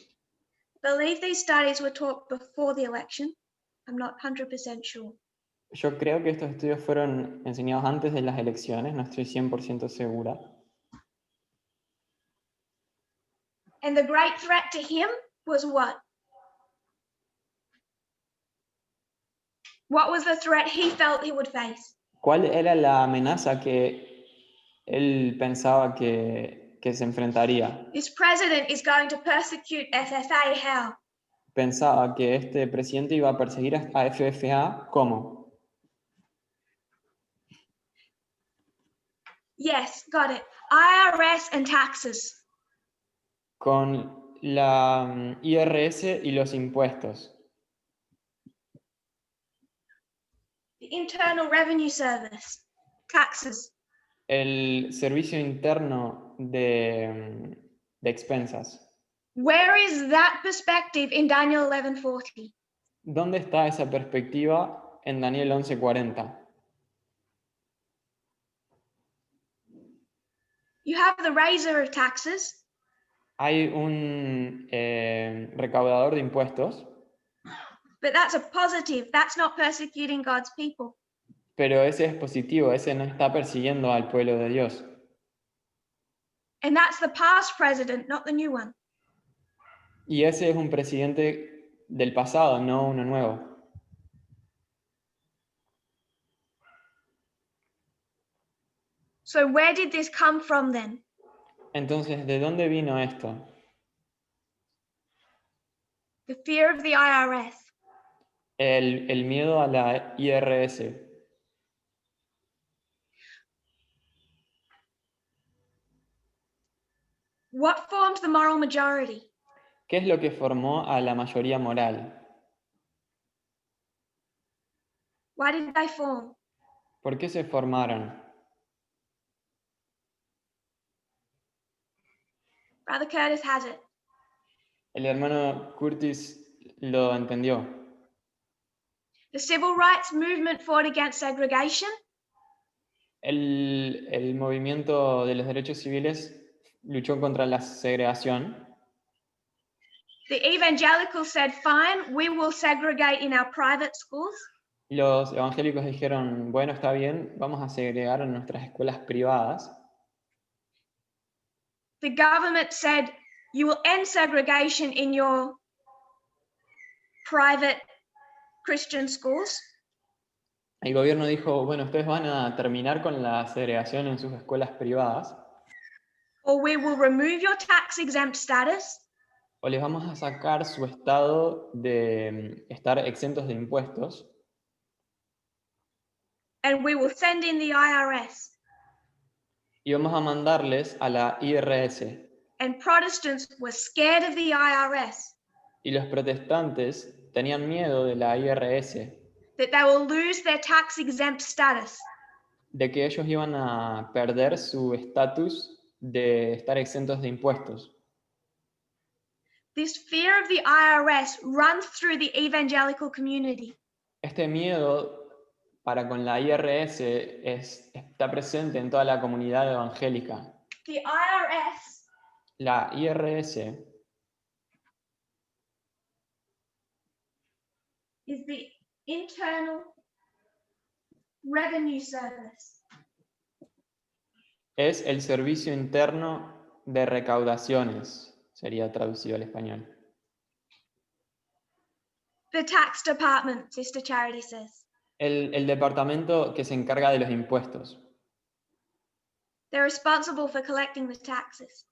Speaker 1: I believe these studies were taught before the election. I'm not 100% sure.
Speaker 2: Yo creo que estos estudios fueron enseñados antes de las elecciones, no estoy 100% segura.
Speaker 1: And the great threat to him was what? What was the threat he felt he would face?
Speaker 2: ¿Cuál era la amenaza que él pensaba que se enfrentaría?
Speaker 1: This president is going to persecute FFA. How?
Speaker 2: Pensaba que este presidente iba a perseguir a FFA, ¿cómo?
Speaker 1: Yes, got it. IRS and taxes.
Speaker 2: Con la IRS y los impuestos.
Speaker 1: The Internal Revenue Service. Taxes.
Speaker 2: El servicio interno de expensas.
Speaker 1: Where is that perspective in Daniel 11:40?
Speaker 2: ¿Dónde está esa perspectiva en Daniel 11:40?
Speaker 1: You have the raiser of taxes.
Speaker 2: Hay un recaudador de impuestos.
Speaker 1: But that's a positive. That's not persecuting God's people.
Speaker 2: Pero ese es positivo, ese no está persiguiendo al pueblo de Dios.
Speaker 1: And that's the past president, not the new one.
Speaker 2: Y ese es un presidente del pasado, no uno nuevo.
Speaker 1: So where did this come from then?
Speaker 2: Entonces, ¿de dónde vino esto?
Speaker 1: The fear of the IRS.
Speaker 2: El miedo a la IRS.
Speaker 1: What formed the moral majority?
Speaker 2: ¿Qué es lo que formó a la mayoría moral?
Speaker 1: Why did they form?
Speaker 2: ¿Por qué se formaron?
Speaker 1: Brother Curtis has it.
Speaker 2: El hermano Curtis lo entendió.
Speaker 1: The civil rights movement fought against segregation.
Speaker 2: El movimiento de los derechos civiles luchó contra la segregación.
Speaker 1: The evangelicals said, fine, we will segregate in our private schools.
Speaker 2: Los evangélicos dijeron, bueno, está bien, vamos a segregar en nuestras escuelas privadas.
Speaker 1: The government said, you will end segregation in your private Christian schools.
Speaker 2: el gobierno dijo, bueno, ustedes van a terminar con la segregación en sus escuelas privadas,
Speaker 1: or we will remove your tax-exempt status,
Speaker 2: o les vamos a sacar su estado de estar exentos de impuestos,
Speaker 1: and we will send in the IRS.
Speaker 2: y vamos a mandarles a la IRS.
Speaker 1: And Protestants were scared of the IRS,
Speaker 2: Y los protestantes tenían miedo de la IRS,
Speaker 1: that they will lose their tax-exempt status.
Speaker 2: de que ellos iban a perder su estatus de estar exentos de impuestos.
Speaker 1: This fear of the IRS runs through the evangelical community.
Speaker 2: Este miedo para con la IRS está presente en toda la comunidad evangélica.
Speaker 1: The IRS
Speaker 2: La IRS
Speaker 1: is the Internal Revenue Service.
Speaker 2: es el servicio interno de recaudaciones, sería traducido al español.
Speaker 1: The tax department, Sister Charity says.
Speaker 2: El departamento que se encarga de los impuestos.
Speaker 1: They're responsible for collecting the taxes.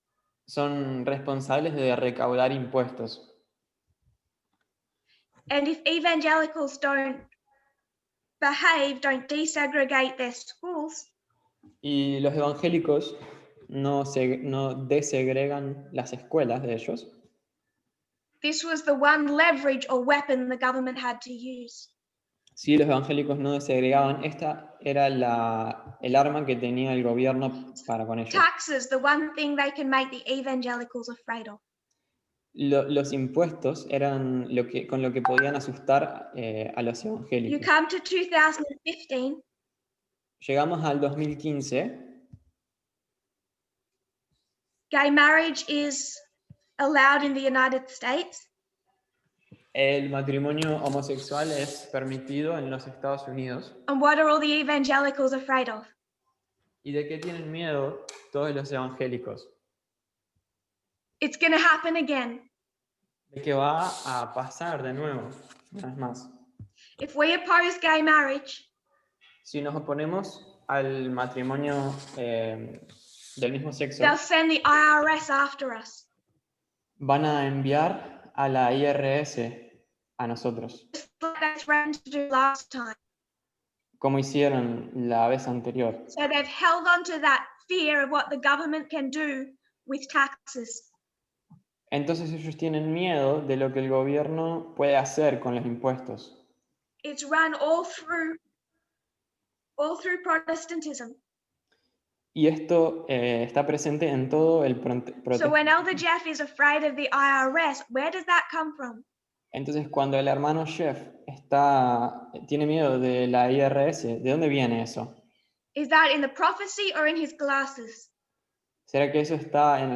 Speaker 2: Son responsables de recaudar impuestos.
Speaker 1: And if evangelicals don't desegregate their schools,
Speaker 2: Y los evangélicos no desegregan las escuelas de ellos.
Speaker 1: this was the one leverage or weapon the government had to use.
Speaker 2: Si los evangélicos no desegregaban, esta era el arma que tenía el gobierno para con ellos.
Speaker 1: Taxes, the one thing they can make the evangelicals afraid of.
Speaker 2: Los impuestos eran con lo que podían asustar a los
Speaker 1: You
Speaker 2: evangélicos.
Speaker 1: come to 2015,
Speaker 2: Llegamos al 2015,
Speaker 1: gay marriage is allowed in the United States.
Speaker 2: el matrimonio homosexual es permitido en los Estados Unidos.
Speaker 1: And what are all the evangelicals afraid of?
Speaker 2: ¿Y de qué tienen miedo todos los evangélicos?
Speaker 1: It's going to happen again.
Speaker 2: De que va a pasar de nuevo, una vez más.
Speaker 1: If we oppose gay marriage,
Speaker 2: Si nos oponemos al matrimonio del mismo sexo,
Speaker 1: they'll send the IRS after us.
Speaker 2: van a enviar a la IRS a nosotros,
Speaker 1: Just like they threatened to do last time.
Speaker 2: como hicieron la vez anterior.
Speaker 1: So they've held on to that fear of what the government can do with taxes.
Speaker 2: Entonces ellos tienen miedo de lo que el gobierno puede hacer con los impuestos.
Speaker 1: It's run all through Protestantism.
Speaker 2: Y esto está presente en todo el
Speaker 1: So
Speaker 2: protestantismo.
Speaker 1: when Elder Jeff is afraid of the IRS, where does that come from?
Speaker 2: Entonces cuando el hermano Jeff tiene miedo de la IRS, ¿de dónde viene eso?
Speaker 1: Is that in the prophecy or in his glasses?
Speaker 2: ¿Será que eso está en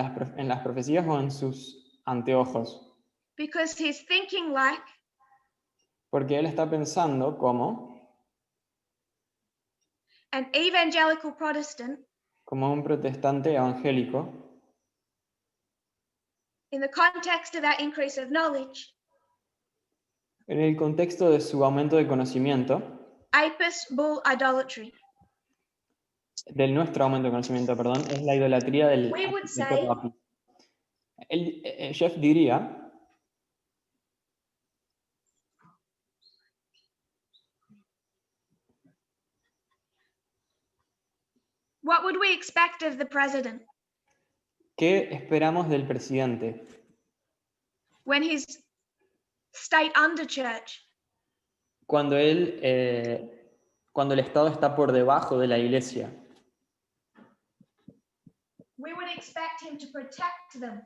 Speaker 2: las profecías o en sus anteojos?
Speaker 1: Because he's thinking like
Speaker 2: Porque él está pensando
Speaker 1: an evangelical Protestant
Speaker 2: como un protestante evangélico,
Speaker 1: in the context of that increase of knowledge.
Speaker 2: en el contexto de su aumento de conocimiento,
Speaker 1: Apis bull idolatry.
Speaker 2: del nuestro aumento de conocimiento, perdón, es la idolatría del
Speaker 1: We would say-
Speaker 2: toro Apis. Jeff diría
Speaker 1: What would we expect of the president
Speaker 2: ¿qué esperamos del presidente
Speaker 1: when he's state under church?
Speaker 2: cuando el Estado está por debajo de la iglesia?
Speaker 1: We would expect him to protect them.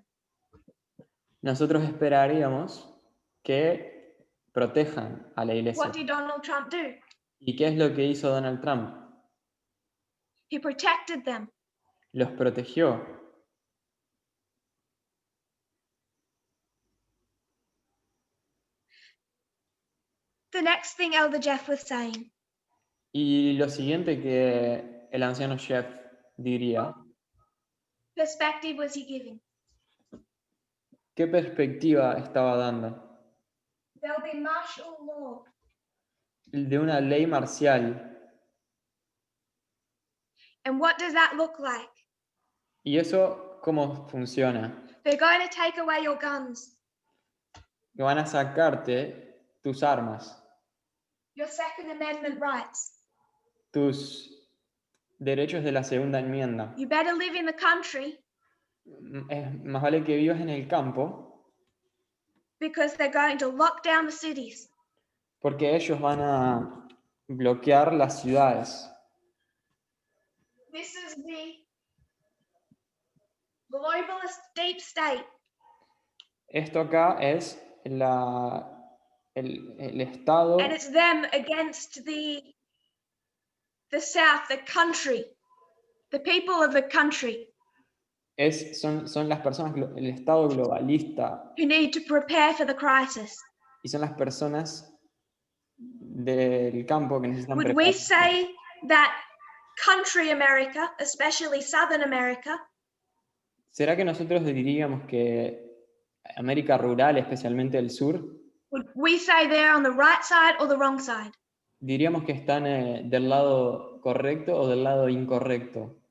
Speaker 2: Nosotros esperaríamos que protejan a la iglesia.
Speaker 1: What did Donald Trump do?
Speaker 2: ¿Y qué es lo que hizo Donald Trump?
Speaker 1: He protected them.
Speaker 2: Los protegió.
Speaker 1: The next thing Elder Jeff was saying,
Speaker 2: Y lo siguiente que el anciano Jeff diría,
Speaker 1: perspective was he giving?
Speaker 2: ¿qué perspectiva estaba dando?
Speaker 1: There'll be martial law.
Speaker 2: de una ley marcial.
Speaker 1: And what does that look like?
Speaker 2: ¿Y eso cómo funciona?
Speaker 1: They're going to take away your guns,
Speaker 2: Que van a sacarte tus armas,
Speaker 1: your Second Amendment rights.
Speaker 2: tus derechos de la segunda enmienda.
Speaker 1: You better live in the country
Speaker 2: Más vale que vivas en el campo,
Speaker 1: because they're going to lock down the cities.
Speaker 2: porque ellos van a bloquear las ciudades.
Speaker 1: This is the globalist deep state.
Speaker 2: Esto acá es el Estado,
Speaker 1: And it's them against the South, the country, the people of the country
Speaker 2: son las personas, el Estado globalista,
Speaker 1: who need to prepare for the crisis.
Speaker 2: y son las personas del campo que necesitan
Speaker 1: Would we
Speaker 2: prepararse.
Speaker 1: say that country America, especially Southern America,
Speaker 2: ¿Será que nosotros diríamos que América rural, especialmente el sur,
Speaker 1: would we say they're on the right side or the wrong side?
Speaker 2: diríamos que están del lado correcto o del lado incorrecto?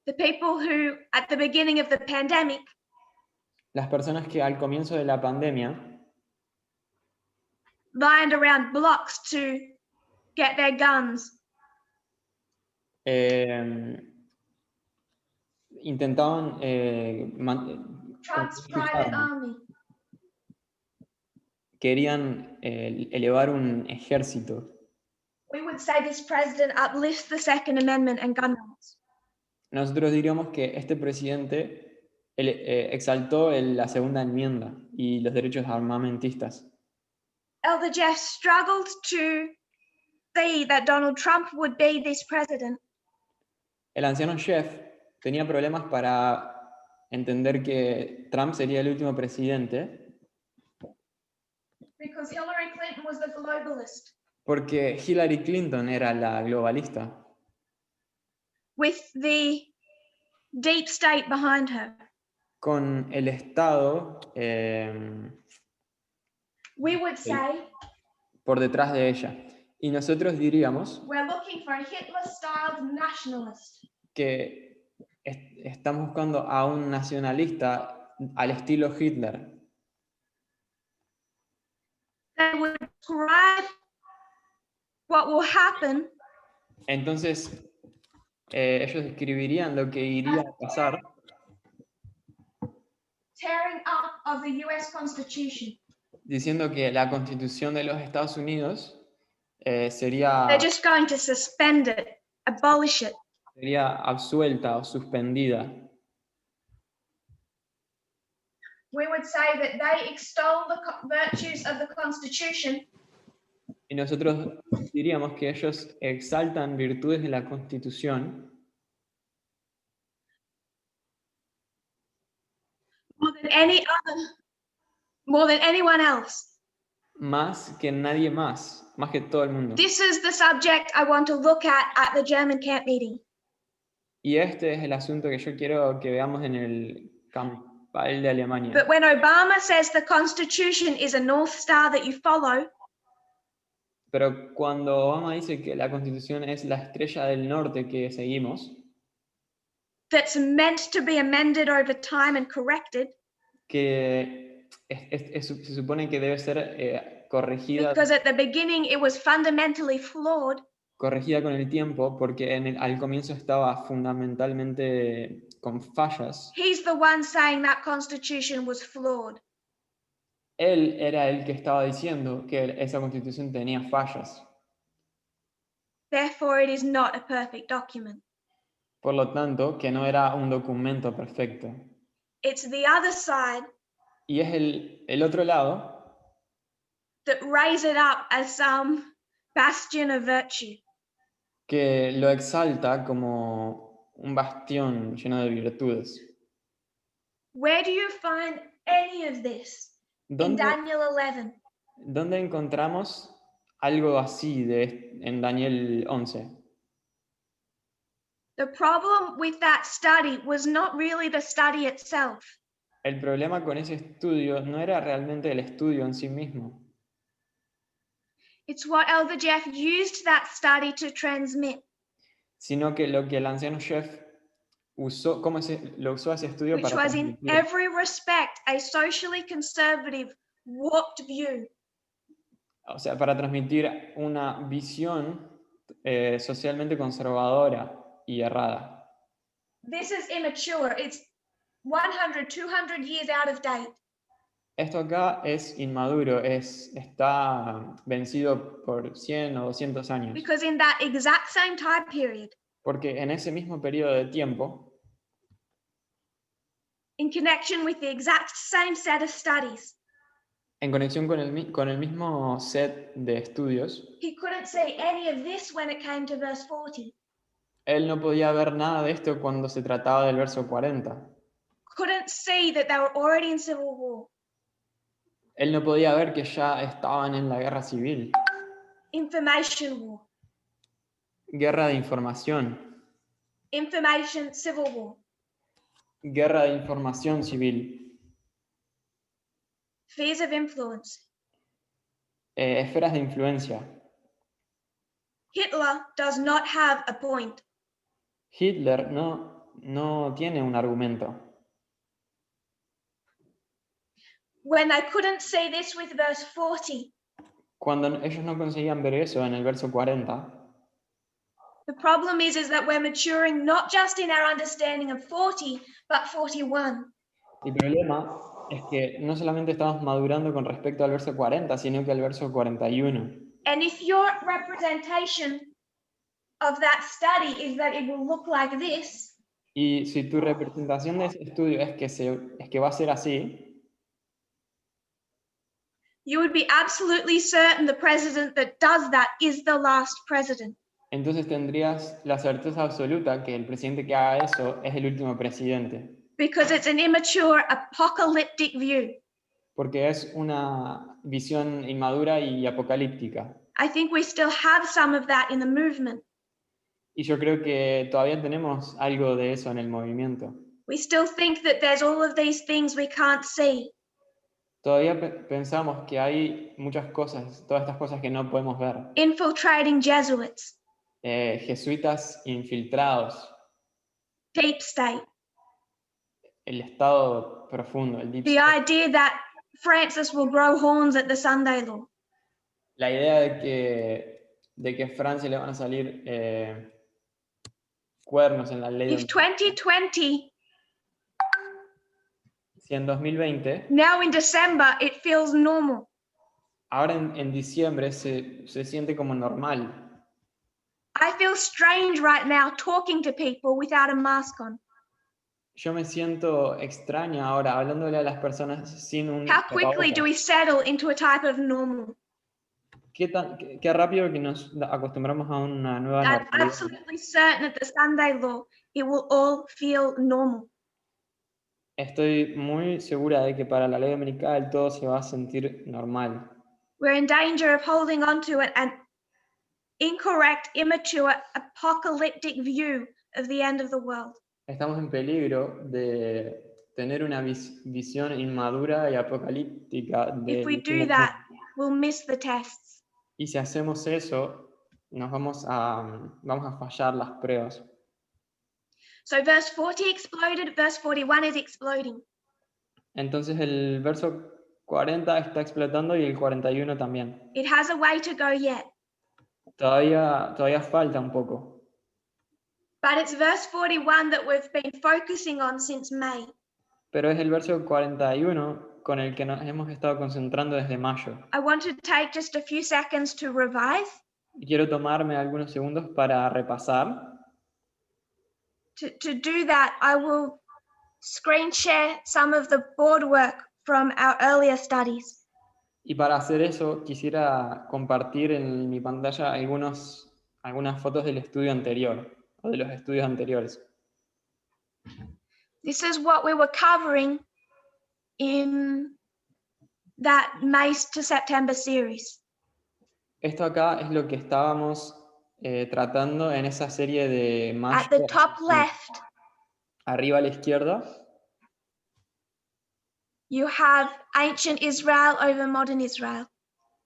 Speaker 1: The people who, at the beginning of the pandemic,
Speaker 2: Las personas que al comienzo de la pandemia
Speaker 1: lined around blocks to get their guns,
Speaker 2: intentaban
Speaker 1: Trump's
Speaker 2: sus
Speaker 1: private
Speaker 2: armas.
Speaker 1: army.
Speaker 2: Querían elevar un ejército.
Speaker 1: We would say this president uplifts the Second Amendment and gun rights.
Speaker 2: Nosotros diríamos que este presidente exaltó la segunda enmienda y los derechos armamentistas.
Speaker 1: Elder Jeff struggled to see that Donald Trump would be this president
Speaker 2: El anciano Jeff tenía problemas para entender que Trump sería el último presidente
Speaker 1: because Hillary Clinton was the globalist
Speaker 2: porque Hillary Clinton era la globalista,
Speaker 1: with the deep state behind her.
Speaker 2: con el Estado
Speaker 1: We would say
Speaker 2: por detrás de ella. Y nosotros diríamos
Speaker 1: we're looking for a Hitler-styled nationalist
Speaker 2: que estamos buscando a un nacionalista al estilo Hitler,
Speaker 1: that would describe what will happen
Speaker 2: entonces ellos describirían lo que iría a pasar
Speaker 1: tearing up of the US Constitution.
Speaker 2: diciendo que la Constitución de los Estados Unidos sería
Speaker 1: They're just going to suspend it, abolish it.
Speaker 2: absuelta o suspendida.
Speaker 1: We would say that they extol the virtues of the Constitution
Speaker 2: Y nosotros diríamos que ellos exaltan virtudes de la Constitución
Speaker 1: more than anyone else.
Speaker 2: más que nadie más que todo el mundo.
Speaker 1: This is the subject I want to look at the German camp meeting.
Speaker 2: Y este es el asunto que yo quiero que veamos en el campal de Alemania.
Speaker 1: But when Obama says the Constitution is a North Star that you follow,
Speaker 2: Pero cuando Obama dice que la Constitución es la estrella del norte que seguimos,
Speaker 1: that's meant to be amended over time and corrected,
Speaker 2: que se supone que debe ser corregida
Speaker 1: because at the beginning it was fundamentally flawed,
Speaker 2: con el tiempo, porque al comienzo estaba fundamentalmente con fallas.
Speaker 1: he's the one saying that Constitution was flawed.
Speaker 2: Él era el que estaba diciendo que esa Constitución tenía fallas.
Speaker 1: Therefore, it is not a perfect document.
Speaker 2: Por lo tanto, que no era un documento perfecto.
Speaker 1: It's the other side
Speaker 2: Y es el otro lado
Speaker 1: that raise it up as some bastion of virtue.
Speaker 2: que lo exalta como un bastión lleno de virtudes.
Speaker 1: Where do you find any of this? In Daniel 11.
Speaker 2: ¿Dónde encontramos algo así en Daniel 11?
Speaker 1: The problem with that study was not really the study itself.
Speaker 2: El problema con ese estudio no era realmente el estudio en sí mismo.
Speaker 1: It's what Elder Jeff used that study to transmit,
Speaker 2: sino que lo que el anciano Jeff usó, lo usó ese estudio
Speaker 1: which
Speaker 2: para
Speaker 1: was in
Speaker 2: transmitir.
Speaker 1: every respect a socially conservative, warped view.
Speaker 2: O sea, para transmitir una visión socialmente conservadora y errada.
Speaker 1: This is immature. It's 100, 200 years out of date.
Speaker 2: Esto acá es inmaduro, está vencido por 100 o 200 años.
Speaker 1: Because in that exact same time period,
Speaker 2: Porque en ese mismo periodo de tiempo,
Speaker 1: in connection with the exact same set of studies,
Speaker 2: en conexión con el mismo set de estudios,
Speaker 1: he couldn't see any of this when it came to verse 40.
Speaker 2: él no podía ver nada de esto cuando se trataba del verso 40.
Speaker 1: Couldn't see that they were already in civil war.
Speaker 2: Él no podía ver que ya estaban en la guerra civil.
Speaker 1: Information war.
Speaker 2: Guerra de información.
Speaker 1: Information civil war.
Speaker 2: Guerra de información civil.
Speaker 1: Spheres of influence.
Speaker 2: Esferas de influencia.
Speaker 1: Hitler does not have a point.
Speaker 2: Hitler no tiene un argumento.
Speaker 1: When they couldn't see this with verse 40,
Speaker 2: Cuando ellos no conseguían ver eso en el verso 40,
Speaker 1: the problem is that we're maturing not just in our understanding of 40, but 41.
Speaker 2: el problema es que no solamente estamos madurando con respecto al verso 40, sino que al verso 41.
Speaker 1: And if your representation of that study is that it will look like this,
Speaker 2: Y si tu representación de ese estudio es que va a ser así,
Speaker 1: you would be absolutely certain the president that does that is the last president.
Speaker 2: entonces tendrías la certeza absoluta que el presidente que haga eso es el último presidente.
Speaker 1: Because it's an immature, apocalyptic view.
Speaker 2: Porque es una visión inmadura y apocalíptica.
Speaker 1: I think we still have some of that in the movement.
Speaker 2: Y yo creo que todavía tenemos algo de eso en el movimiento.
Speaker 1: We still think that there's all of these things we can't see.
Speaker 2: Todavía pensamos que hay muchas cosas, todas estas cosas que no podemos ver.
Speaker 1: Infiltrating Jesuits,
Speaker 2: Jesuitas infiltrados,
Speaker 1: deep state.
Speaker 2: el estado profundo, el deep
Speaker 1: The
Speaker 2: state.
Speaker 1: idea that Francis will grow horns at the Sunday law.
Speaker 2: La idea de que a Francia le van a salir cuernos en la ley.
Speaker 1: If 2020,
Speaker 2: Si en 2020,
Speaker 1: now in December, it feels normal.
Speaker 2: ahora en diciembre se siente como normal.
Speaker 1: I feel strange right now talking to people without a mask on.
Speaker 2: Yo me siento extraña ahora hablándole a las personas sin un
Speaker 1: How quickly do
Speaker 2: tapabocas.
Speaker 1: we settle into a type of normal?
Speaker 2: Qué rápido que nos acostumbramos a una nueva
Speaker 1: I'm
Speaker 2: normalidad.
Speaker 1: absolutely certain at the Sunday law, it will all feel normal.
Speaker 2: Estoy muy segura de que para la ley dominical todo se va a sentir normal.
Speaker 1: We're in danger of holding on to an incorrect, immature, apocalyptic view of the end of the world.
Speaker 2: Estamos en peligro de tener una visión inmadura y apocalíptica de
Speaker 1: If we
Speaker 2: lo que
Speaker 1: do that, we'll miss the tests.
Speaker 2: y si hacemos eso, nos vamos a fallar las pruebas.
Speaker 1: So verse 40 exploded, verse 41 is exploding.
Speaker 2: Entonces el verso 40 está explotando y el 41 también.
Speaker 1: It has a way to go yet.
Speaker 2: Todavía falta un poco.
Speaker 1: But it's verse 41 that we've been focusing on since May.
Speaker 2: Pero es el verso 41 con el que nos hemos estado concentrando desde mayo.
Speaker 1: I want to take just a few seconds to revise.
Speaker 2: Y quiero tomarme algunos segundos para repasar.
Speaker 1: To do that, I will screen share some of the board work from our earlier studies.
Speaker 2: Y para hacer eso quisiera compartir en mi pantalla algunas fotos del estudio anterior o de los estudios anteriores.
Speaker 1: This is what we were covering in that May to September series.
Speaker 2: Esto acá es lo que estábamos tratando en esa serie de mayo.
Speaker 1: At the top left,
Speaker 2: Arriba a la izquierda
Speaker 1: you have ancient Israel over modern Israel.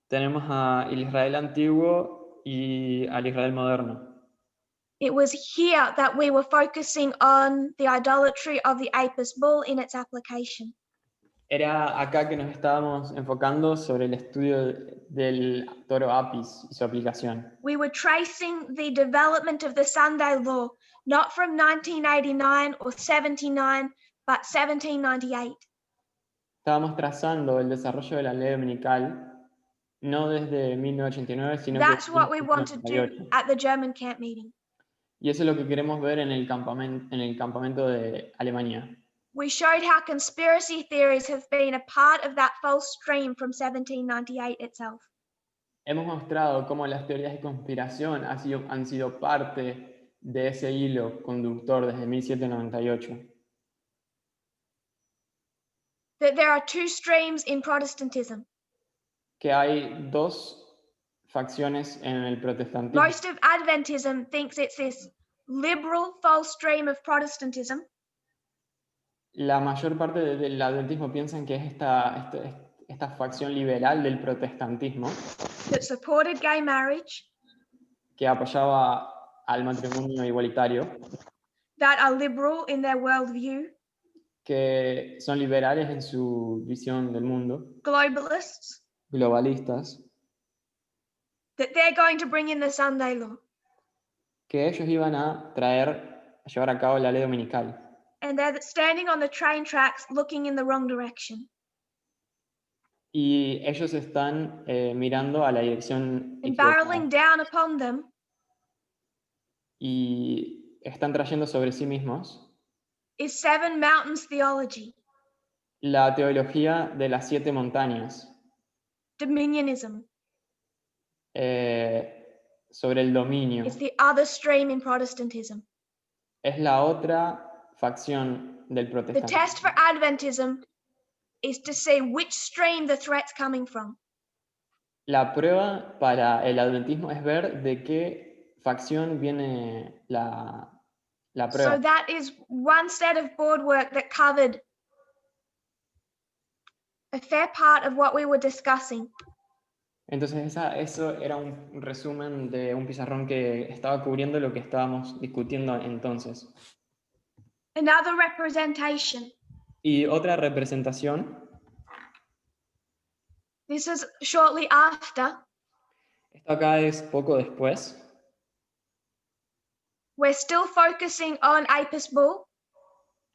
Speaker 2: Tenemos al Israel antiguo y al Israel moderno.
Speaker 1: It was here that we were focusing on the idolatry of the Apis bull in its application.
Speaker 2: Era acá que nos estábamos enfocando sobre el estudio del toro Apis y su aplicación.
Speaker 1: We were tracing the development of the Sunday law, not from 1989 or 79, but 1798.
Speaker 2: Estábamos trazando el desarrollo de la ley dominical, no desde 1989, sino
Speaker 1: That's
Speaker 2: desde
Speaker 1: what we want to do
Speaker 2: 1998.
Speaker 1: at the German camp meeting.
Speaker 2: Y eso es lo que queremos ver en el campamento de Alemania.
Speaker 1: We showed how conspiracy theories have been a part of that false stream from 1798 itself.
Speaker 2: Hemos mostrado cómo las teorías de conspiración han sido parte de ese hilo conductor desde 1798.
Speaker 1: That there are two streams in Protestantism.
Speaker 2: Que hay dos facciones en el protestantismo.
Speaker 1: Most of Adventism thinks it's this liberal false stream of Protestantism.
Speaker 2: La mayor parte del adventismo piensan que es esta facción liberal del protestantismo
Speaker 1: That supported gay marriage,
Speaker 2: que apoyaba al matrimonio igualitario,
Speaker 1: that are liberal in their worldview,
Speaker 2: que son liberales en su visión del mundo,
Speaker 1: globalists,
Speaker 2: globalistas,
Speaker 1: that they're going to bring in the Sunday law.
Speaker 2: que ellos iban a llevar a cabo la ley dominical.
Speaker 1: And they're standing on the train tracks looking in the wrong direction.
Speaker 2: Y ellos están mirando a la dirección
Speaker 1: And
Speaker 2: equivocada.
Speaker 1: barreling down upon them
Speaker 2: Y están trayendo sobre sí mismos
Speaker 1: is Seven Mountains theology,
Speaker 2: la teología de las 7 montañas,
Speaker 1: dominionism.
Speaker 2: sobre el dominio.
Speaker 1: It's the other stream in Protestantism.
Speaker 2: Es la otra facción del
Speaker 1: The
Speaker 2: protestantismo.
Speaker 1: test for Adventism is to see which stream the threat's coming from.
Speaker 2: La prueba para el adventismo es ver de qué facción viene la prueba.
Speaker 1: So that is one set of board work that covered a fair part of what we were discussing.
Speaker 2: Entonces eso era un resumen de un pizarrón que estaba cubriendo lo que estábamos discutiendo entonces.
Speaker 1: Another representation.
Speaker 2: Y otra representación,
Speaker 1: This is shortly after.
Speaker 2: esto acá es poco después.
Speaker 1: We're still focusing on Apis bull.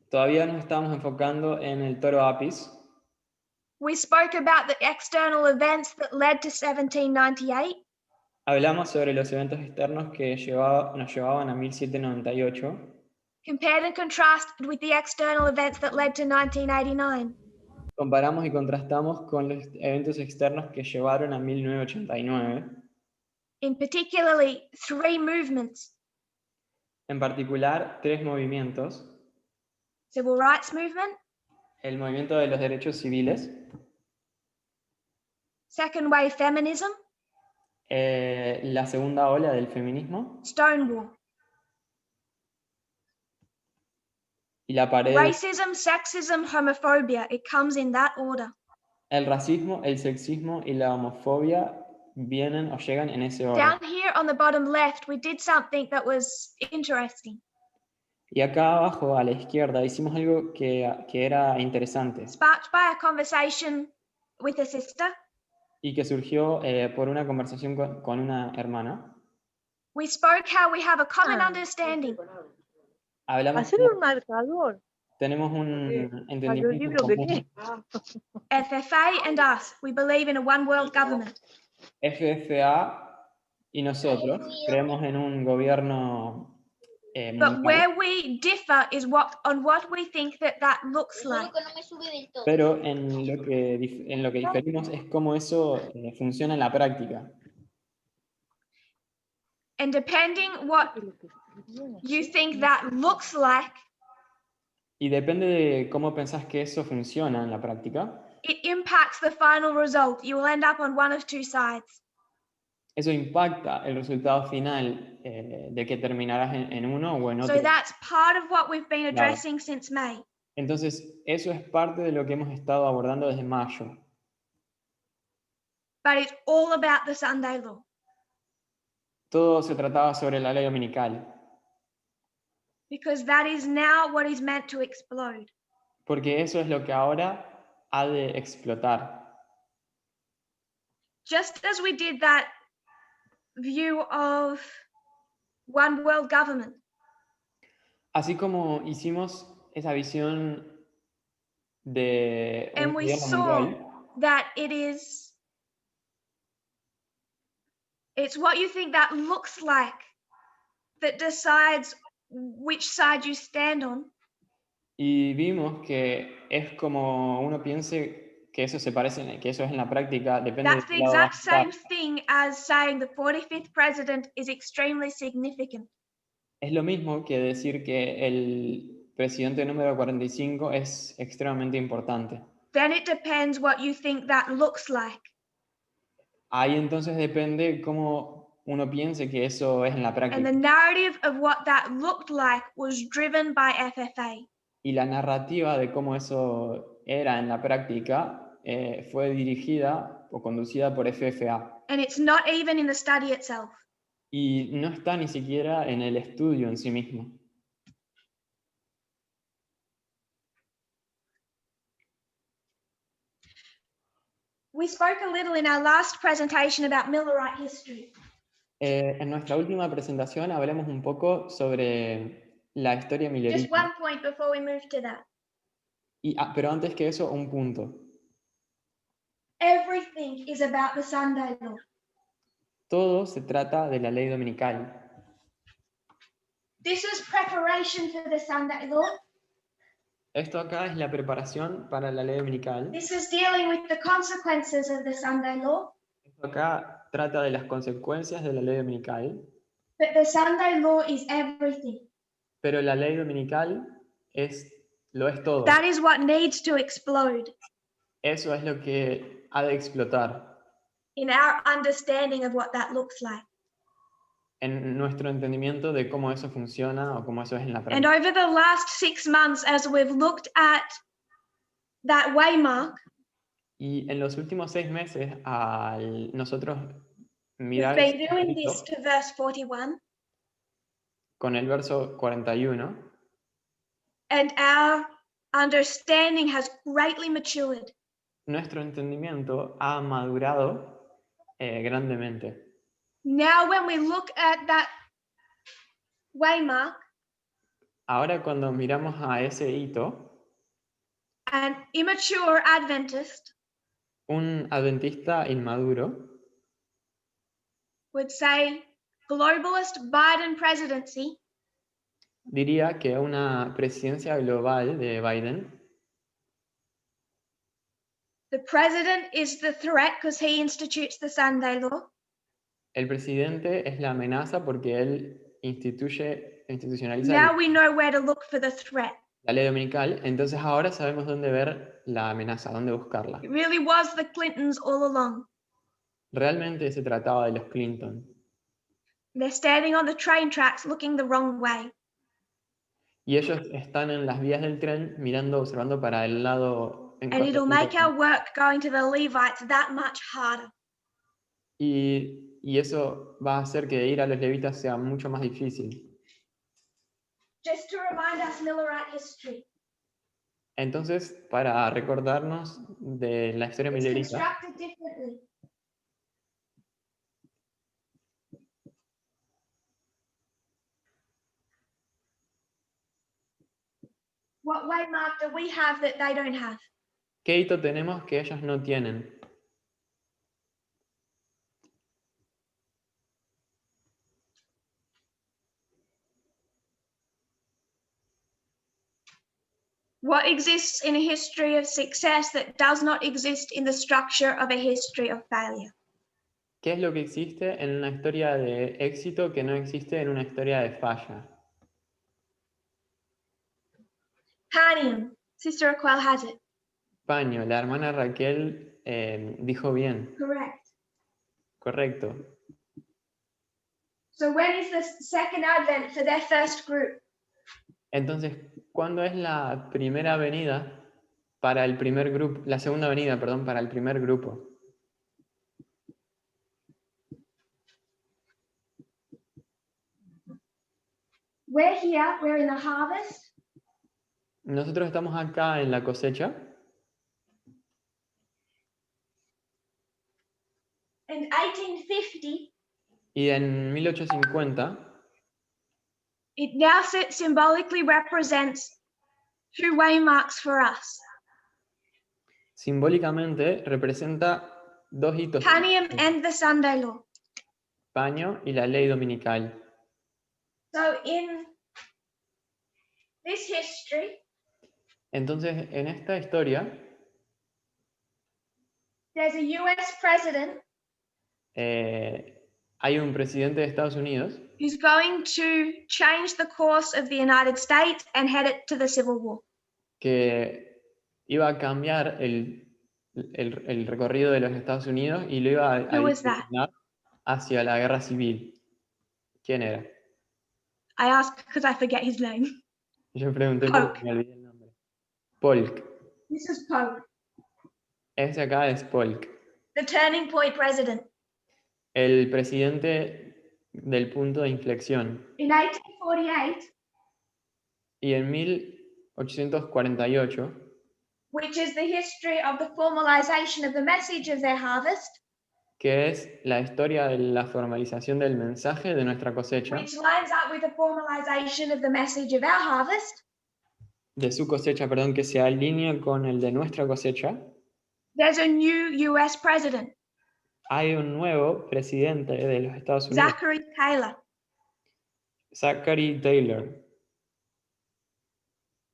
Speaker 2: Todavía nos estamos enfocando en el toro Apis.
Speaker 1: We spoke about the external events that led to 1798.
Speaker 2: Hablamos sobre los eventos externos que nos llevaban a 1798.
Speaker 1: Compared and contrasted with the external events that led to 1989.
Speaker 2: Comparamos y contrastamos con los eventos externos que llevaron a 1989.
Speaker 1: In particularly 3 movements.
Speaker 2: En particular, 3 movimientos.
Speaker 1: Civil rights movement,
Speaker 2: El movimiento de los derechos civiles,
Speaker 1: second wave feminism,
Speaker 2: la segunda ola del feminismo
Speaker 1: Stonewall.
Speaker 2: y la pared,
Speaker 1: Racism, sexism, homophobia, it comes in that order.
Speaker 2: el racismo, el sexismo y la homofobia vienen o llegan en ese orden.
Speaker 1: Down here on the bottom left, we did something that was interesting.
Speaker 2: Y acá abajo a la izquierda hicimos algo que era interesante
Speaker 1: Sparked by a conversation with a sister,
Speaker 2: y que surgió por una conversación con una hermana.
Speaker 1: we spoke how we have a common understanding.
Speaker 2: Hablamos
Speaker 4: Hacer
Speaker 2: como
Speaker 4: un marcador.
Speaker 2: tenemos un
Speaker 4: Para los
Speaker 2: entendimiento
Speaker 4: libros que
Speaker 2: común.
Speaker 4: tiene.
Speaker 1: FFA and us, we believe in a one world government.
Speaker 2: FFA y nosotros creemos en un gobierno
Speaker 1: But
Speaker 2: mundial,
Speaker 1: where we differ is on what we think that looks like.
Speaker 2: pero en lo que diferimos es cómo eso funciona en la práctica.
Speaker 1: And depending what you think that looks like,
Speaker 2: Y depende de cómo pensás que eso funciona en la práctica,
Speaker 1: it impacts the final result. You will end up on one of 2 sides.
Speaker 2: eso impacta el resultado final de que terminarás en uno o en otro.
Speaker 1: So that's part of what we've been
Speaker 2: Claro.
Speaker 1: addressing since May.
Speaker 2: Entonces, eso es parte de lo que hemos estado abordando desde mayo.
Speaker 1: but it's all about the Sunday law.
Speaker 2: Todo se trataba sobre la ley dominical,
Speaker 1: Because that is now what is meant to explode.
Speaker 2: porque eso es lo que ahora ha de explotar.
Speaker 1: Just as we did that view of one world government,
Speaker 2: Así como hicimos esa visión de un
Speaker 1: and we
Speaker 2: gobierno
Speaker 1: saw
Speaker 2: mundial,
Speaker 1: that it's what you think that looks like that decides which side you stand on.
Speaker 2: y vimos que es como uno piense que eso se parece, que eso es en la práctica, depende
Speaker 1: That's
Speaker 2: de
Speaker 1: the
Speaker 2: qué lado vas
Speaker 1: exact
Speaker 2: a
Speaker 1: same
Speaker 2: estar.
Speaker 1: thing as saying the 45th president is extremely significant.
Speaker 2: Es lo mismo que decir que el presidente número 45 es extremadamente importante.
Speaker 1: Then it depends what you think that looks like.
Speaker 2: Ahí entonces depende cómo uno piense que eso es en la
Speaker 1: And
Speaker 2: práctica.
Speaker 1: the narrative of what that looked like was driven by FFA.
Speaker 2: Y la narrativa de cómo eso era en la práctica fue dirigida o conducida por FFA.
Speaker 1: And it's not even in the study itself.
Speaker 2: Y no está ni siquiera en el estudio en sí mismo.
Speaker 1: We spoke a little in our last presentation about Millerite history.
Speaker 2: En nuestra última presentación hablamos un poco sobre la historia
Speaker 1: Just
Speaker 2: millerita.
Speaker 1: one point before we move to that.
Speaker 2: Pero antes que eso, un punto.
Speaker 1: Everything is about the Sunday law.
Speaker 2: Todo se trata de la ley dominical.
Speaker 1: This is preparation for the Sunday law.
Speaker 2: Esto acá es la preparación para la ley dominical.
Speaker 1: This is dealing with the consequences of the Sunday law.
Speaker 2: Esto acá trata de las consecuencias de la ley dominical.
Speaker 1: But the Sunday law is everything.
Speaker 2: Pero la ley dominical lo es todo.
Speaker 1: That is what needs to explode
Speaker 2: Eso es lo que ha de explotar
Speaker 1: in our understanding of what that looks like.
Speaker 2: en nuestro entendimiento de cómo eso funciona o cómo eso es en la
Speaker 1: And
Speaker 2: práctica.
Speaker 1: over the last 6 months, as we've looked at that waymark,
Speaker 2: Y en los últimos 6 meses, al nosotros
Speaker 1: we've
Speaker 2: mirar
Speaker 1: been
Speaker 2: ese
Speaker 1: doing
Speaker 2: escrito
Speaker 1: this to verse 41,
Speaker 2: con el verso 41,
Speaker 1: and our understanding has greatly matured.
Speaker 2: nuestro entendimiento ha madurado grandemente.
Speaker 1: Now, when we look at that waymark,
Speaker 2: Ahora cuando miramos a ese hito,
Speaker 1: an immature Adventist
Speaker 2: un adventista inmaduro
Speaker 1: would say globalist Biden presidency
Speaker 2: diría que una presidencia global de Biden,
Speaker 1: the president is the threat because he institutes the Sunday law.
Speaker 2: el presidente es la amenaza porque él institucionaliza
Speaker 1: Now we know where to look for the threat.
Speaker 2: la ley dominical, entonces ahora sabemos dónde ver la amenaza, dónde buscarla.
Speaker 1: It really was the Clintons all along.
Speaker 2: Realmente se trataba de los Clinton.
Speaker 1: They're standing on the train tracks looking the wrong way.
Speaker 2: Y ellos están en las vías del tren mirando, observando para el lado en
Speaker 1: And it'll make our
Speaker 2: contrapunto.
Speaker 1: work going to the Levites that much harder.
Speaker 2: Y eso va a hacer que ir a los levitas sea mucho más difícil.
Speaker 1: Just to remind us Millerite history.
Speaker 2: Entonces, para recordarnos de la historia
Speaker 1: It's
Speaker 2: millerita,
Speaker 1: constructed differently. What waymark do we have that they don't have?
Speaker 2: ¿qué hito tenemos que ellos no tienen?
Speaker 1: What exists in a history of success that does not exist in the structure of a history of failure?
Speaker 2: ¿Qué es lo que existe en una historia de éxito que no existe en una historia de falla?
Speaker 1: Panium, Sister Raquel has it.
Speaker 2: Paño, la hermana Raquel dijo bien,
Speaker 1: Correct.
Speaker 2: correcto.
Speaker 1: So when is the second advent for their first group?
Speaker 2: Entonces, ¿cuándo es la primera venida para el primer grupo, la segunda venida, perdón, para el primer grupo?
Speaker 1: We're here, we're in the harvest.
Speaker 2: Nosotros estamos acá en la cosecha.
Speaker 1: In 1850,
Speaker 2: Y en 1850,
Speaker 1: it now symbolically represents 2 waymarks for us.
Speaker 2: simbólicamente representa dos hitos:
Speaker 1: Panem and the Sunday law.
Speaker 2: paño y la ley dominical.
Speaker 1: So in this history,
Speaker 2: Entonces, en esta historia,
Speaker 1: there's a US president
Speaker 2: hay un presidente de Estados Unidos
Speaker 1: who's going to change the course of the United States and head it to the Civil War.
Speaker 2: que iba a cambiar el recorrido de los Estados Unidos y lo iba a
Speaker 1: Who is that?
Speaker 2: direccionar hacia la guerra civil. ¿Quién era?
Speaker 1: I ask because I forget his name.
Speaker 2: Yo pregunté
Speaker 1: Polk.
Speaker 2: porque me olvidé el nombre. Polk.
Speaker 1: This is Polk,
Speaker 2: Ese acá es Polk.
Speaker 1: the turning point president.
Speaker 2: El presidente del punto de inflexión.
Speaker 1: In 1848,
Speaker 2: Y en 1848,
Speaker 1: which is the history of the formalization of the message of their harvest,
Speaker 2: que es la historia de la formalización del mensaje de nuestra cosecha,
Speaker 1: which lines up with the formalization of the message of our harvest,
Speaker 2: de su cosecha, perdón, que se alinea con el de nuestra cosecha,
Speaker 1: there's a new US president,
Speaker 2: hay un nuevo presidente de los Estados Unidos,
Speaker 1: Zachary Taylor.
Speaker 2: Zachary Taylor.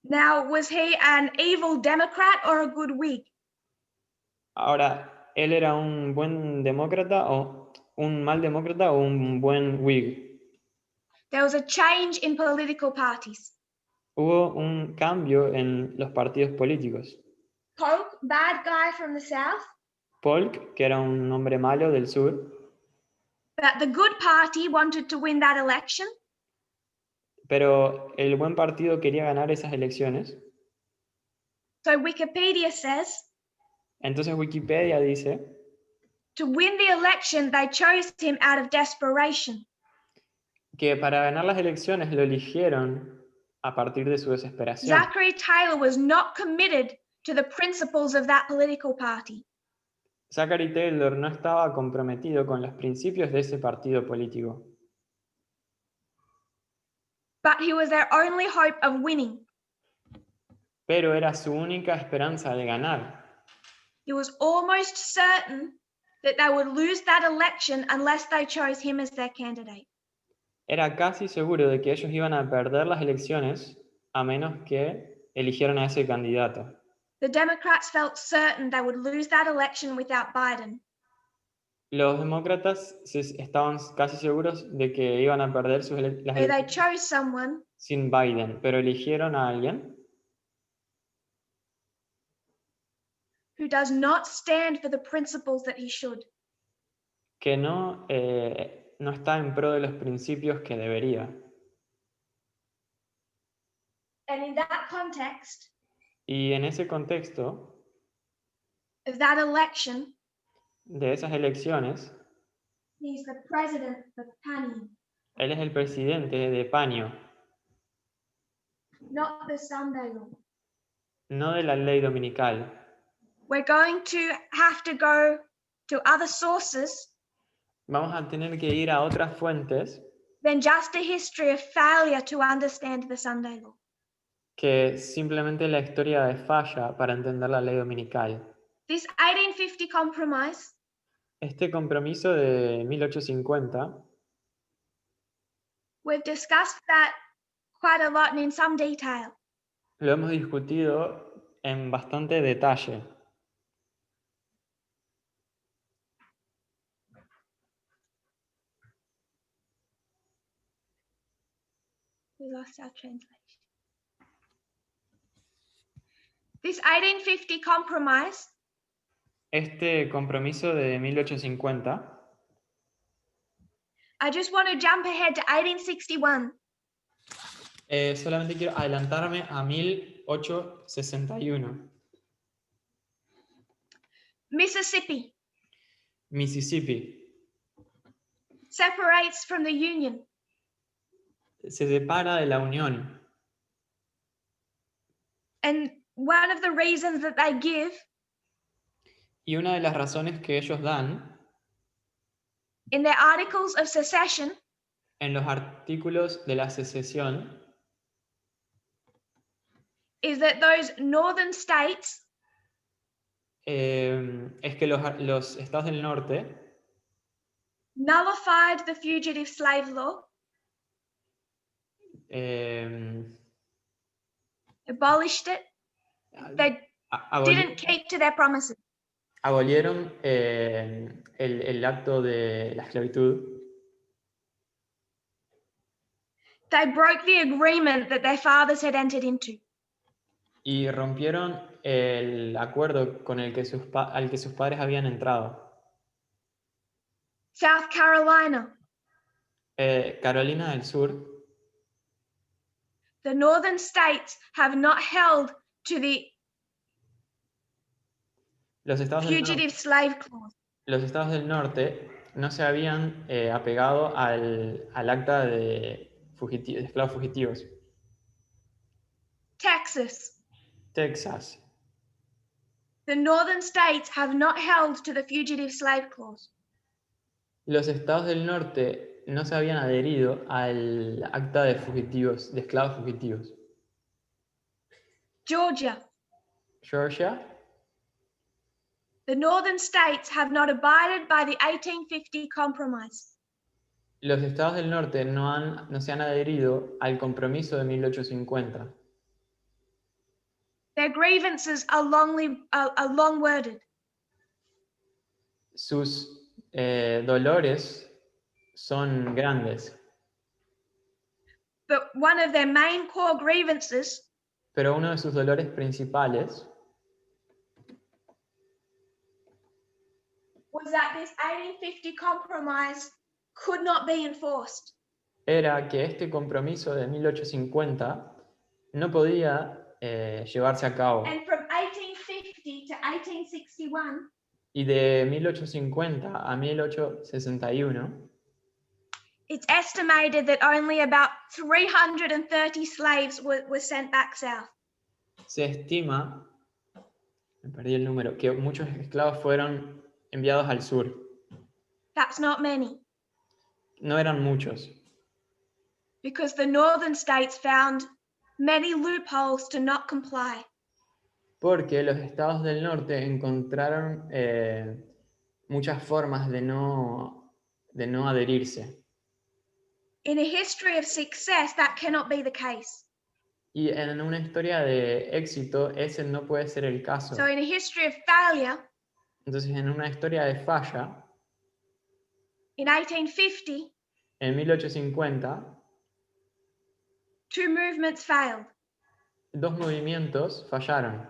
Speaker 1: Now, was he an evil Democrat or a good Whig?
Speaker 2: Ahora, ¿él era un buen demócrata o un mal demócrata o un buen Whig?
Speaker 1: There was a change in political parties.
Speaker 2: Hubo un cambio en los partidos políticos.
Speaker 1: Polk, bad guy from the South,
Speaker 2: Polk, que era un hombre malo del sur,
Speaker 1: but the good party wanted to win that election,
Speaker 2: pero el buen partido quería ganar esas elecciones.
Speaker 1: so Wikipedia says,
Speaker 2: Entonces Wikipedia dice
Speaker 1: to win the election, they chose him out of desperation.
Speaker 2: que para ganar las elecciones lo eligieron a partir de su desesperación.
Speaker 1: Zachary Taylor was not committed to the principles of that political party.
Speaker 2: Zachary Taylor no estaba comprometido con los principios de ese partido político,
Speaker 1: But he was their only hope of winning.
Speaker 2: pero era su única esperanza de ganar.
Speaker 1: He was almost certain that they would lose that election unless they chose him as their candidate.
Speaker 2: Era casi seguro de que ellos iban a perder las elecciones a menos que eligieran a ese candidato.
Speaker 1: The Democrats felt certain they would lose that election without Biden.
Speaker 2: Los demócratas estaban casi seguros de que iban a perder las
Speaker 1: So they
Speaker 2: elecciones
Speaker 1: chose someone
Speaker 2: sin Biden, pero eligieron a alguien
Speaker 1: who does not stand for the principles that he should.
Speaker 2: que no está en pro de los principios que debería.
Speaker 1: And in that context
Speaker 2: Y en ese contexto
Speaker 1: of that election,
Speaker 2: de esas elecciones,
Speaker 1: he's the president of Panem,
Speaker 2: él es el presidente de Paño,
Speaker 1: not the Sunday law.
Speaker 2: no de la ley dominical.
Speaker 1: We're going to have to go to other sources
Speaker 2: Vamos a tener que ir a otras fuentes
Speaker 1: than just a history of failure to understand the Sunday law.
Speaker 2: que simplemente la historia de falla para entender la ley dominical.
Speaker 1: This 1850 compromise
Speaker 2: Este compromiso de 1850,
Speaker 1: we've discussed that quite a lot and in some detail.
Speaker 2: lo hemos discutido en bastante detalle.
Speaker 1: We lost our translation. This 1850 compromise
Speaker 2: Este compromiso de 1850,
Speaker 1: I just want to jump ahead to 1861.
Speaker 2: solamente quiero adelantarme a 1861.
Speaker 1: Mississippi
Speaker 2: Mississippi
Speaker 1: separates from the Union.
Speaker 2: se separa de la unión.
Speaker 1: And one of the reasons that they give
Speaker 2: Y una de las razones que ellos dan
Speaker 1: in their articles of secession
Speaker 2: en los artículos de la secesión
Speaker 1: is that those northern states
Speaker 2: es que los estados del norte
Speaker 1: nullified the fugitive slave law, abolished it. They didn't keep to their promises.
Speaker 2: abolieron el acto de la esclavitud.
Speaker 1: They broke the agreement that their fathers had entered into.
Speaker 2: Y rompieron el acuerdo con el que al que sus padres habían entrado.
Speaker 1: South Carolina,
Speaker 2: Carolina del Sur,
Speaker 1: the northern states have not held to the
Speaker 2: los estados del norte,
Speaker 1: fugitive slave clause.
Speaker 2: los estados del norte no se habían apegado al acta de esclavos fugitivos.
Speaker 1: Texas,
Speaker 2: Texas,
Speaker 1: the northern states have not held to the fugitive slave clause.
Speaker 2: los estados del norte no se habían adherido al acta de fugitivos, de esclavos fugitivos.
Speaker 1: Georgia,
Speaker 2: Georgia,
Speaker 1: the northern states have not abided by the 1850 compromise.
Speaker 2: los estados del norte no se han adherido al compromiso de 1850.
Speaker 1: Their grievances are long worded.
Speaker 2: Sus dolores son grandes,
Speaker 1: But one of their main core grievances
Speaker 2: pero uno de sus dolores principales
Speaker 1: was that this 1850 compromise could not be enforced.
Speaker 2: era que este compromiso de 1850 no podía llevarse a cabo.
Speaker 1: And from 1850 to 1861,
Speaker 2: Y de 1850 a 1861,
Speaker 1: it's estimated that only about 330 slaves were sent back south.
Speaker 2: se estima, me perdí el número, que muchos esclavos fueron enviados al sur.
Speaker 1: That's not many,
Speaker 2: No eran muchos,
Speaker 1: because the northern states found many loopholes to not comply.
Speaker 2: porque los estados del norte encontraron muchas formas de no adherirse.
Speaker 1: In a history of success, that cannot be the case.
Speaker 2: Y en una historia de éxito, ese no puede ser el caso.
Speaker 1: So in a history of failure,
Speaker 2: Entonces, en una historia de falla,
Speaker 1: in 1850,
Speaker 2: en 1850,
Speaker 1: two movements failed.
Speaker 2: dos movimientos fallaron.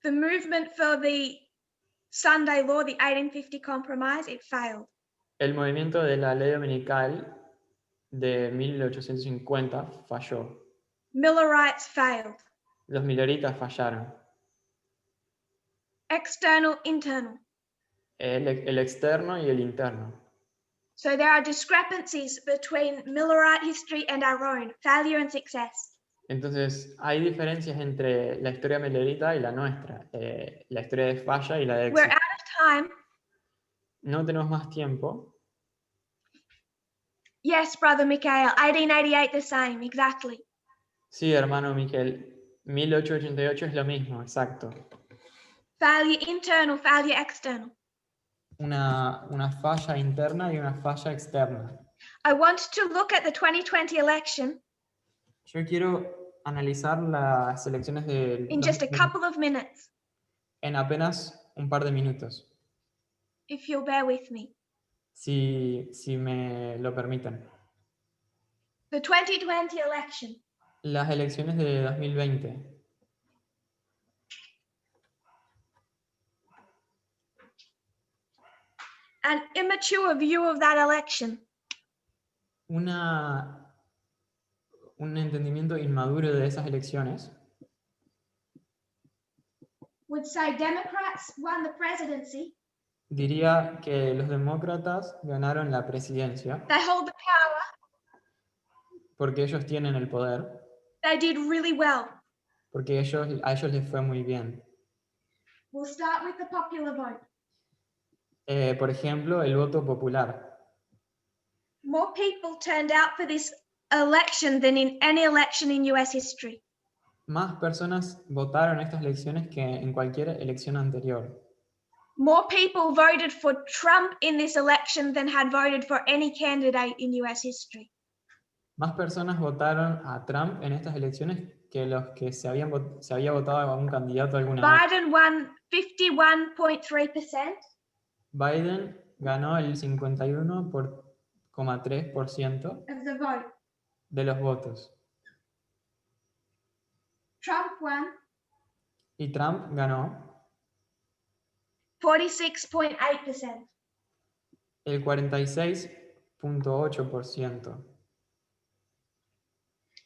Speaker 1: The movement for the Sunday law, the 1850 compromise, it failed.
Speaker 2: El movimiento de la ley dominical de 1850 falló.
Speaker 1: Millerites failed.
Speaker 2: Los milleritas fallaron.
Speaker 1: External, internal.
Speaker 2: El externo y el interno.
Speaker 1: So there are discrepancies between Millerite history and our own, failure and success.
Speaker 2: Entonces, hay diferencias entre la historia millerita y la nuestra. La historia de falla y la de
Speaker 1: We're
Speaker 2: éxito.
Speaker 1: out of time.
Speaker 2: No tenemos más tiempo.
Speaker 1: Yes, Brother Mikhail, 1888 the same, exactly.
Speaker 2: Sí, hermano Miquel, 1888 es lo mismo, exacto.
Speaker 1: Failure internal, failure external.
Speaker 2: Una falla interna y una falla externa.
Speaker 1: I want to look at the 2020 election
Speaker 2: Yo quiero analizar las elecciones de
Speaker 1: in just a couple of minutes,
Speaker 2: en apenas un par de minutos,
Speaker 1: if you'll bear with me.
Speaker 2: si me lo permiten.
Speaker 1: The 2020 election.
Speaker 2: Las elecciones de 2020.
Speaker 1: An immature view of that election
Speaker 2: Un entendimiento inmaduro de esas elecciones
Speaker 1: would say Democrats won the presidency.
Speaker 2: diría que los demócratas ganaron la presidencia.
Speaker 1: They hold the power.
Speaker 2: porque ellos tienen el poder,
Speaker 1: they did really well.
Speaker 2: porque a ellos les fue muy bien.
Speaker 1: We'll start with the popular vote.
Speaker 2: Por ejemplo, el voto popular.
Speaker 1: More people turned out for this election than in any election in US history.
Speaker 2: Más personas votaron en estas elecciones que en cualquier elección anterior.
Speaker 1: More people voted for Trump in this election than had voted for any candidate in US history.
Speaker 2: Más personas votaron a Trump en estas elecciones que los que se había votado a un candidato alguna vez.
Speaker 1: Biden won 51.3%.
Speaker 2: Biden ganó el 51,3%
Speaker 1: of the vote.
Speaker 2: de los votos.
Speaker 1: Trump won
Speaker 2: Y Trump ganó
Speaker 1: 46.8%.
Speaker 2: el 46,8%.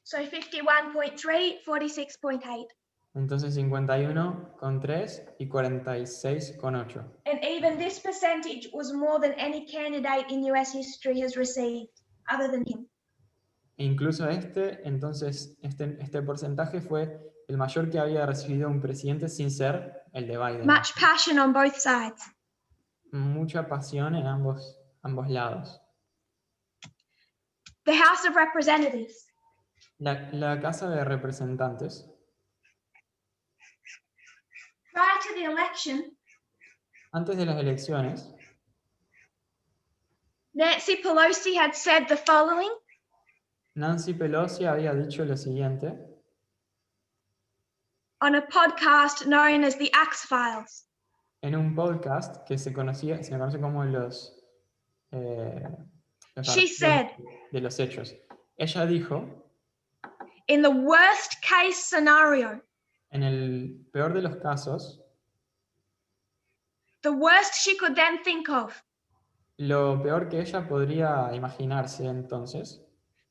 Speaker 1: So 51.3, 46.8.
Speaker 2: Entonces 51,3 y 46,8.
Speaker 1: And even this percentage was more than any candidate in US history has received, other than him.
Speaker 2: E incluso entonces este porcentaje fue el mayor que había recibido un presidente sin ser el de Biden.
Speaker 1: Much passion on both sides.
Speaker 2: Mucha pasión en ambos lados.
Speaker 1: The House of Representatives.
Speaker 2: La Casa de Representantes,
Speaker 1: Prior to the election,
Speaker 2: antes de las elecciones,
Speaker 1: Nancy Pelosi had said the following
Speaker 2: Nancy Pelosi había dicho lo siguiente
Speaker 1: on a podcast known as the Axe Files.
Speaker 2: en un podcast que se conoce como los
Speaker 1: She said,
Speaker 2: de los hechos. Ella dijo,
Speaker 1: in the worst case scenario,
Speaker 2: en el peor de los casos,
Speaker 1: the worst she could then think of,
Speaker 2: lo peor que ella podría imaginarse entonces,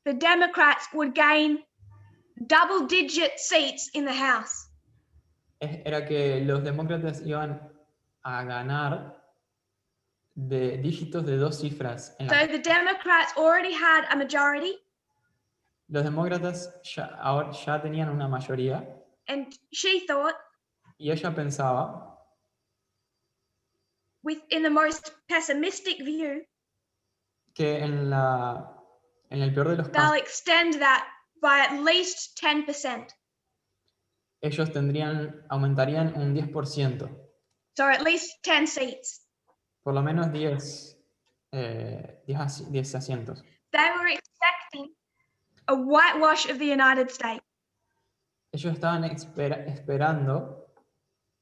Speaker 1: the Democrats would gain double-digit seats in the House.
Speaker 2: era que los demócratas iban a ganar de dígitos de 2 cifras.
Speaker 1: So the Democrats already had a majority,
Speaker 2: Los demócratas ya tenían una mayoría
Speaker 1: and she thought,
Speaker 2: y ella pensaba,
Speaker 1: in the most pessimistic view,
Speaker 2: que en el peor de los
Speaker 1: they'll
Speaker 2: casos
Speaker 1: extend that by at least 10%.
Speaker 2: ellos aumentarían un 10%,
Speaker 1: So at least 10 seats.
Speaker 2: por lo menos 10 asientos.
Speaker 1: They were expecting a whitewash of the United States.
Speaker 2: Ellos estaban esperando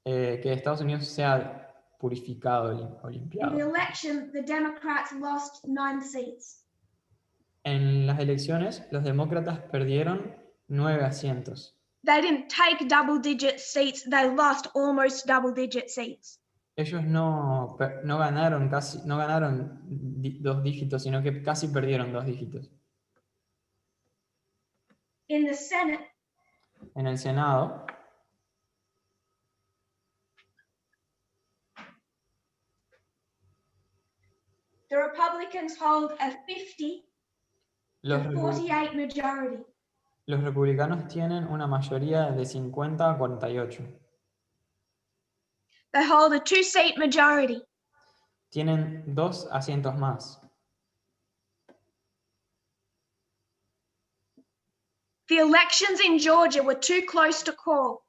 Speaker 2: que Estados Unidos sea purificado o
Speaker 1: In the
Speaker 2: limpiado.
Speaker 1: election, the Democrats lost 9 seats.
Speaker 2: En las elecciones, los demócratas perdieron 9 asientos.
Speaker 1: They didn't take double-digit seats, they lost almost double-digit seats.
Speaker 2: Ellos no ganaron 2 dígitos, sino que casi perdieron 2 dígitos.
Speaker 1: In the Senate,
Speaker 2: En el Senado,
Speaker 1: the Republicans hold a 50
Speaker 2: los,
Speaker 1: to
Speaker 2: repu-
Speaker 1: 48 majority.
Speaker 2: los republicanos tienen una mayoría de 50 a 48.
Speaker 1: They hold a 2-seat majority.
Speaker 2: Tienen 2 asientos más.
Speaker 1: The elections in Georgia were too close to call.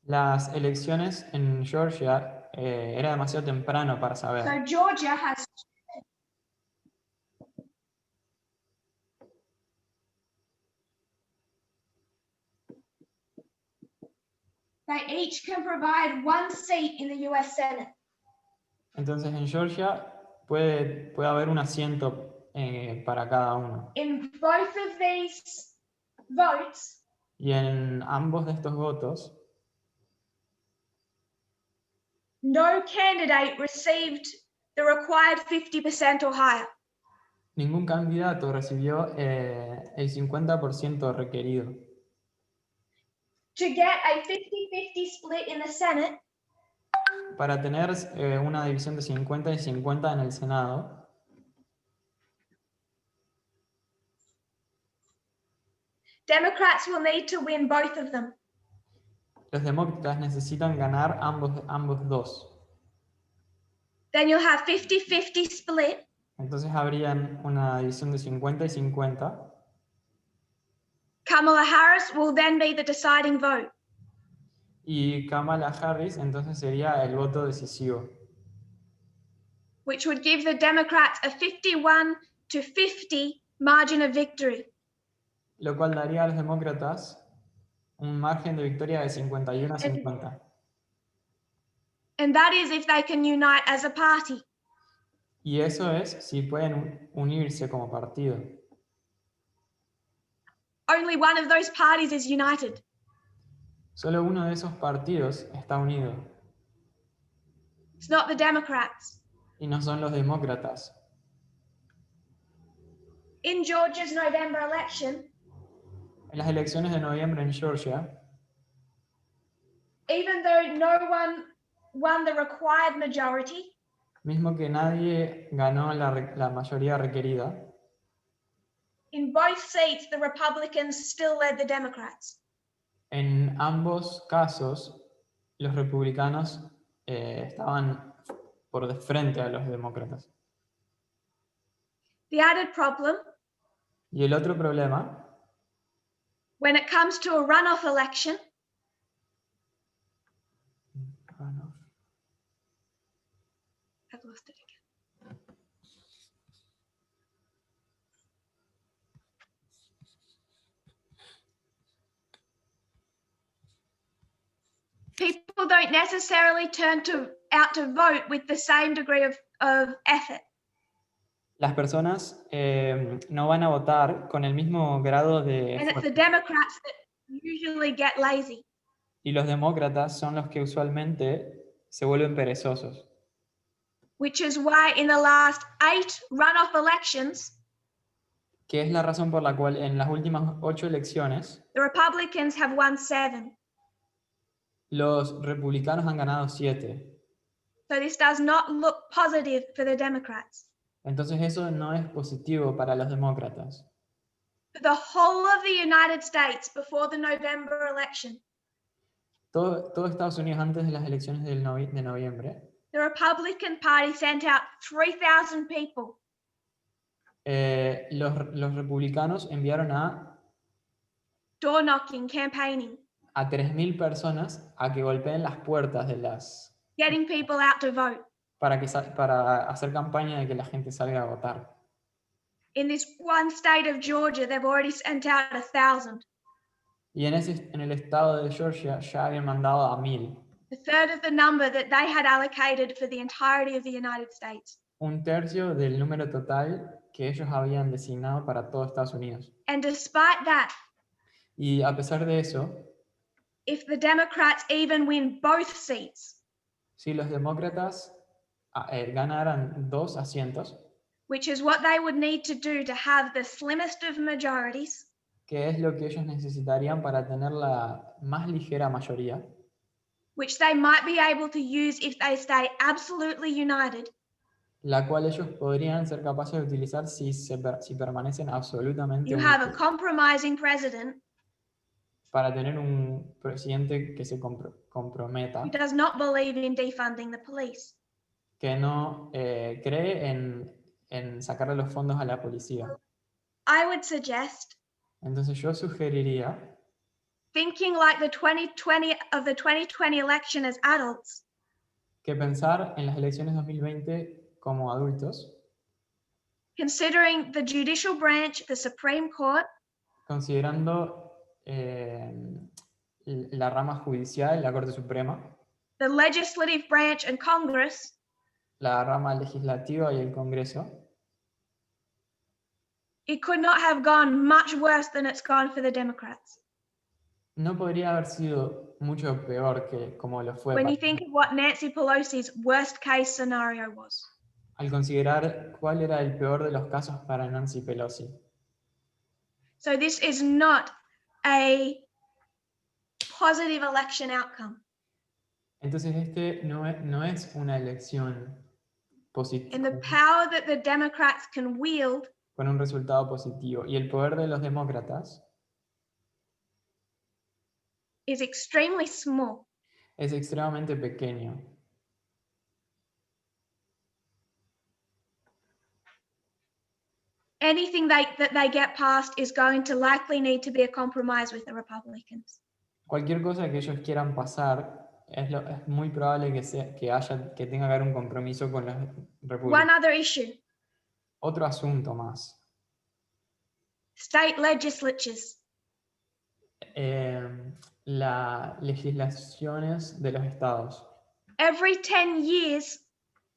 Speaker 2: Las elecciones en Georgia era demasiado temprano para saber.
Speaker 1: So Georgia has they each can provide 1 seat in the US Senate.
Speaker 2: Entonces en Georgia puede haber un asiento para cada uno.
Speaker 1: In both of these votes,
Speaker 2: Y en ambos de estos votos,
Speaker 1: no candidate received the required 50% or higher.
Speaker 2: ningún candidato recibió el 50% requerido.
Speaker 1: To get a 50-50 split in the Senate,
Speaker 2: Para tener una división de 50 y 50 en el Senado,
Speaker 1: Democrats will need to win both of them.
Speaker 2: Los demócratas necesitan ganar ambos dos.
Speaker 1: Then you'll have 50-50 split.
Speaker 2: Entonces habrían una división de 50 y 50.
Speaker 1: Kamala Harris will then be the deciding vote.
Speaker 2: Y Kamala Harris entonces sería el voto decisivo.
Speaker 1: Which would give the Democrats a 51-50 margin of victory.
Speaker 2: Lo cual daría a los demócratas un margen de victoria de 51 a 50.
Speaker 1: And that is if they can unite as a party.
Speaker 2: Y eso es si pueden unirse como partido.
Speaker 1: Only one of those parties is united.
Speaker 2: Solo uno de esos partidos está unido.
Speaker 1: It's not the Democrats.
Speaker 2: Y no son los demócratas.
Speaker 1: In Georgia's November election,
Speaker 2: En las elecciones de noviembre en Georgia,
Speaker 1: even though no one won the required majority,
Speaker 2: mismo que nadie ganó la mayoría requerida,
Speaker 1: in both seats the Republicans still led the Democrats.
Speaker 2: en ambos casos los republicanos estaban por de frente a los demócratas.
Speaker 1: The added problem,
Speaker 2: Y el otro problema,
Speaker 1: when it comes to a runoff election, I've lost it again. People don't necessarily turn out to vote with the same degree of effort.
Speaker 2: las personas no van a votar con el mismo grado de
Speaker 1: And it's the
Speaker 2: esfuerzo.
Speaker 1: Democrats that usually get lazy.
Speaker 2: Y los demócratas son los que usualmente se vuelven perezosos.
Speaker 1: Which is why in the last 8 runoff elections,
Speaker 2: Que es la razón por la cual en las últimas 8 elecciones,
Speaker 1: the Republicans have won 7.
Speaker 2: los republicanos han ganado 7.
Speaker 1: So this does not look positive for the Democrats.
Speaker 2: Entonces eso no es positivo para los demócratas.
Speaker 1: For the whole of the United States before the November election,
Speaker 2: Todo Estados Unidos antes de las elecciones de noviembre,
Speaker 1: the Republican Party sent out 3,000 people
Speaker 2: los republicanos enviaron
Speaker 1: door knocking, campaigning,
Speaker 2: a 3.000 personas a que golpeen las puertas de
Speaker 1: getting people out to vote.
Speaker 2: para hacer campaña de que la gente salga a votar.
Speaker 1: In this one state of Georgia, they've already sent out 1,000.
Speaker 2: Y en el estado de Georgia ya habían mandado a 1.000.
Speaker 1: A third of the number that they had allocated for the entirety of the United States.
Speaker 2: Un tercio del número total que ellos habían designado para todo Estados Unidos.
Speaker 1: And despite that,
Speaker 2: Y a pesar de eso,
Speaker 1: if the Democrats even win both seats,
Speaker 2: si los demócratas ganaran 2 asientos,
Speaker 1: which is what they would need to do to have the slimmest of majorities,
Speaker 2: que es lo que ellos necesitarían para tener la más ligera mayoría,
Speaker 1: which they might be able to use if they stay absolutely united,
Speaker 2: la cual ellos podrían ser capaces de utilizar si permanecen absolutamente
Speaker 1: you have a
Speaker 2: unidos,
Speaker 1: compromising president
Speaker 2: para tener un presidente que se comprometa,
Speaker 1: who does not believe in defunding the police.
Speaker 2: que no cree en sacarle los fondos a la policía.
Speaker 1: I would suggest
Speaker 2: Entonces yo sugeriría,
Speaker 1: thinking like the 2020 election as adults,
Speaker 2: que pensar en las elecciones 2020 como adultos,
Speaker 1: considering the judicial branch, the Supreme Court,
Speaker 2: considerando la rama judicial, la Corte Suprema,
Speaker 1: the legislative branch and Congress,
Speaker 2: la rama legislativa y el Congreso,
Speaker 1: it could not have gone much worse than it's gone for the Democrats.
Speaker 2: no podría haber sido mucho peor que como lo fue
Speaker 1: When you
Speaker 2: para-
Speaker 1: think of what Nancy Pelosi's worst case scenario was.
Speaker 2: al considerar cuál era el peor de los casos para Nancy Pelosi.
Speaker 1: So this is not a positive election outcome.
Speaker 2: Entonces no es una elección
Speaker 1: And the
Speaker 2: positiva,
Speaker 1: power that the Democrats can wield
Speaker 2: con un resultado positivo. Y el poder de los demócratas
Speaker 1: is extremely small.
Speaker 2: Es extremadamente pequeño.
Speaker 1: Anything that they get passed is going to likely need to be a compromise with the Republicans.
Speaker 2: Cualquier cosa que ellos quieran pasar, es muy probable que tenga que haber un compromiso con los
Speaker 1: One
Speaker 2: republicanos.
Speaker 1: other issue,
Speaker 2: Otro asunto más.
Speaker 1: state legislatures.
Speaker 2: Las legislaciones de los estados.
Speaker 1: Every 10 years,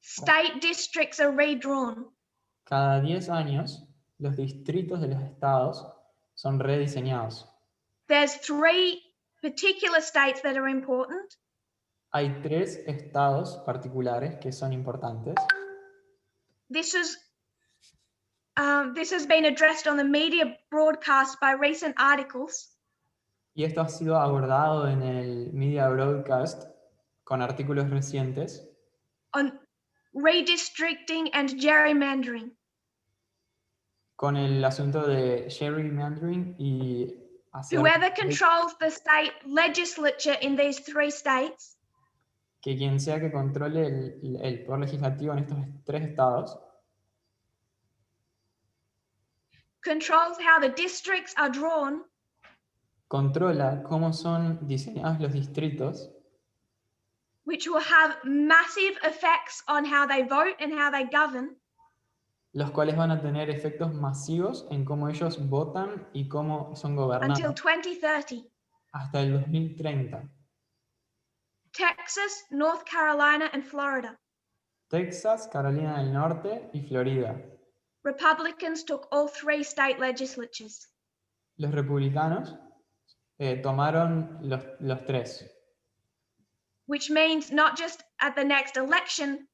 Speaker 1: state districts are redrawn.
Speaker 2: Cada 10 años, los distritos de los estados son rediseñados.
Speaker 1: There's 3 particular states that are important.
Speaker 2: Hay 3 estados particulares que son importantes.
Speaker 1: This has been addressed on the media broadcast by recent articles.
Speaker 2: Y esto ha sido abordado en el media broadcast con artículos recientes
Speaker 1: On redistricting and gerrymandering.
Speaker 2: con el asunto de gerrymandering y hacer
Speaker 1: Whoever controls the state legislature in these 3 states
Speaker 2: que quien sea que controle el poder legislativo en estos 3 estados
Speaker 1: controls how the districts are drawn
Speaker 2: controla cómo son diseñados los distritos,
Speaker 1: which will have massive effects on how they vote and how they govern,
Speaker 2: los cuales van a tener efectos masivos en cómo ellos votan y cómo son
Speaker 1: until
Speaker 2: gobernados
Speaker 1: 2030.
Speaker 2: hasta el 2030.
Speaker 1: Texas, North Carolina, and Florida.
Speaker 2: Texas, Carolina del Norte y Florida.
Speaker 1: Republicans took all 3 state legislatures.
Speaker 2: Los republicanos tomaron los 3.
Speaker 1: Which means not just at the next election,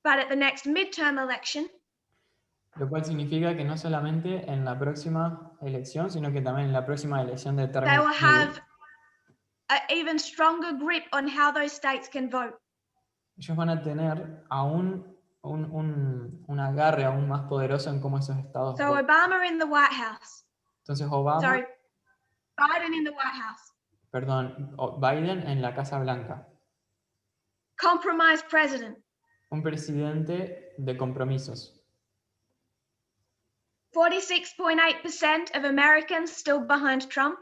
Speaker 1: but at the next midterm election,
Speaker 2: Lo cual significa que no solamente en la próxima elección, sino que también en la próxima elección de
Speaker 1: they
Speaker 2: término
Speaker 1: will
Speaker 2: medio,
Speaker 1: have an even stronger grip on how those states can vote.
Speaker 2: ellos van a tener aún un agarre aún más poderoso en cómo esos estados
Speaker 1: So
Speaker 2: votan.
Speaker 1: Obama in the White House.
Speaker 2: Entonces Obama,
Speaker 1: Sorry, Biden in the White House.
Speaker 2: perdón, Biden en la Casa Blanca.
Speaker 1: Compromise president.
Speaker 2: Un presidente de compromisos.
Speaker 1: 46.8% of Americans still behind Trump.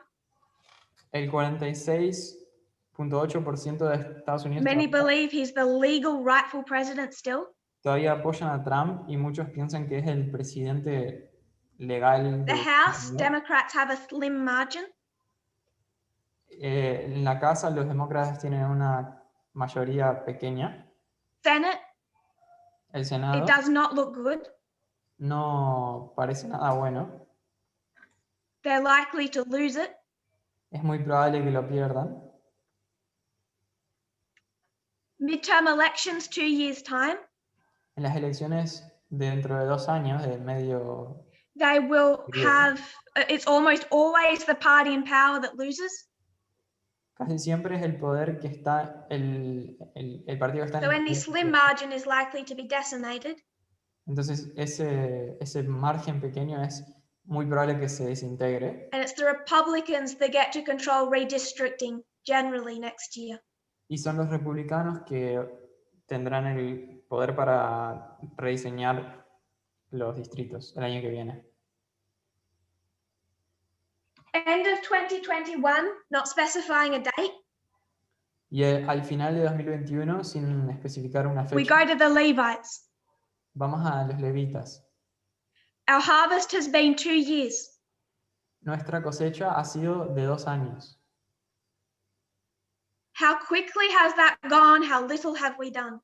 Speaker 2: El 46.8% de Estados Unidos
Speaker 1: Many believe he's the legal, rightful president still.
Speaker 2: todavía apoyan a Trump y muchos piensan que es el presidente legal.
Speaker 1: The House, Democrats have a slim margin.
Speaker 2: En la Casa los demócratas tienen una mayoría pequeña.
Speaker 1: Senate,
Speaker 2: El Senado
Speaker 1: it does not look good.
Speaker 2: no parece nada bueno.
Speaker 1: They're likely to lose it.
Speaker 2: Es muy probable que lo pierdan.
Speaker 1: Midterm elections, 2 years' time.
Speaker 2: En las elecciones dentro de 2 años, de medio,
Speaker 1: They will have, it's almost always the party in power that loses.
Speaker 2: casi siempre es el poder que está, el partido que está en
Speaker 1: So
Speaker 2: el
Speaker 1: any
Speaker 2: poder.
Speaker 1: slim margin is likely to be decimated.
Speaker 2: Entonces ese margen pequeño es muy probable que se desintegre.
Speaker 1: And it's the Republicans that get to control redistricting generally next year.
Speaker 2: Y son los republicanos que tendrán el poder para rediseñar los distritos el año que viene.
Speaker 1: End of 2021, not specifying a date,
Speaker 2: Y al final de 2021, sin especificar una
Speaker 1: we
Speaker 2: fecha,
Speaker 1: go to the Levites.
Speaker 2: vamos a los levitas.
Speaker 1: Our harvest has been 2 years.
Speaker 2: Nuestra cosecha ha sido de 2 años.
Speaker 1: How quickly has that gone? How little have we done?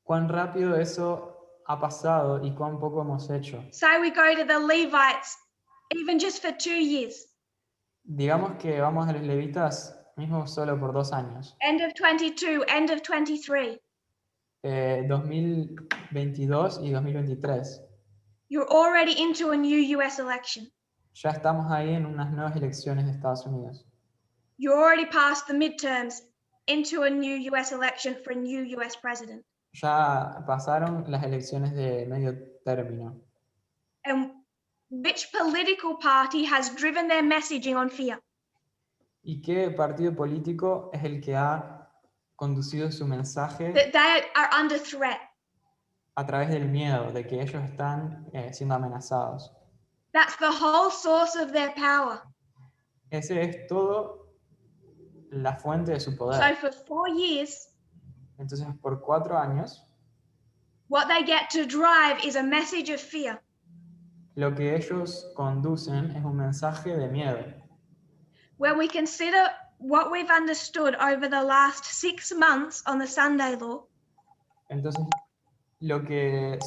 Speaker 2: Cuán rápido eso ha pasado y cuán poco hemos hecho.
Speaker 1: Say we go to the Levites, even just for 2 years.
Speaker 2: Digamos que vamos a los levitas mismo solo por 2 años.
Speaker 1: End of 22, end of 23.
Speaker 2: 2022 y 2023.
Speaker 1: You're already into a new US election.
Speaker 2: Ya estamos ahí en unas nuevas elecciones de Estados Unidos.
Speaker 1: You're already past the midterms into a new US election for a new US president.
Speaker 2: Ya pasaron las elecciones de medio término.
Speaker 1: And which political party has driven their messaging on fear?
Speaker 2: ¿Y qué partido político es el que ha conducido su mensaje
Speaker 1: that they are under threat.
Speaker 2: a través del miedo, de que ellos están siendo amenazados?
Speaker 1: That's the whole source of their power.
Speaker 2: Ese es todo la fuente de su
Speaker 1: So
Speaker 2: poder.
Speaker 1: for 4 years,
Speaker 2: Entonces, por 4 años,
Speaker 1: what they get to drive is a message of fear.
Speaker 2: lo que ellos conducen es un mensaje de miedo.
Speaker 1: When we consider what we've understood over the last 6 months on the Sunday law,
Speaker 2: Entonces, lo que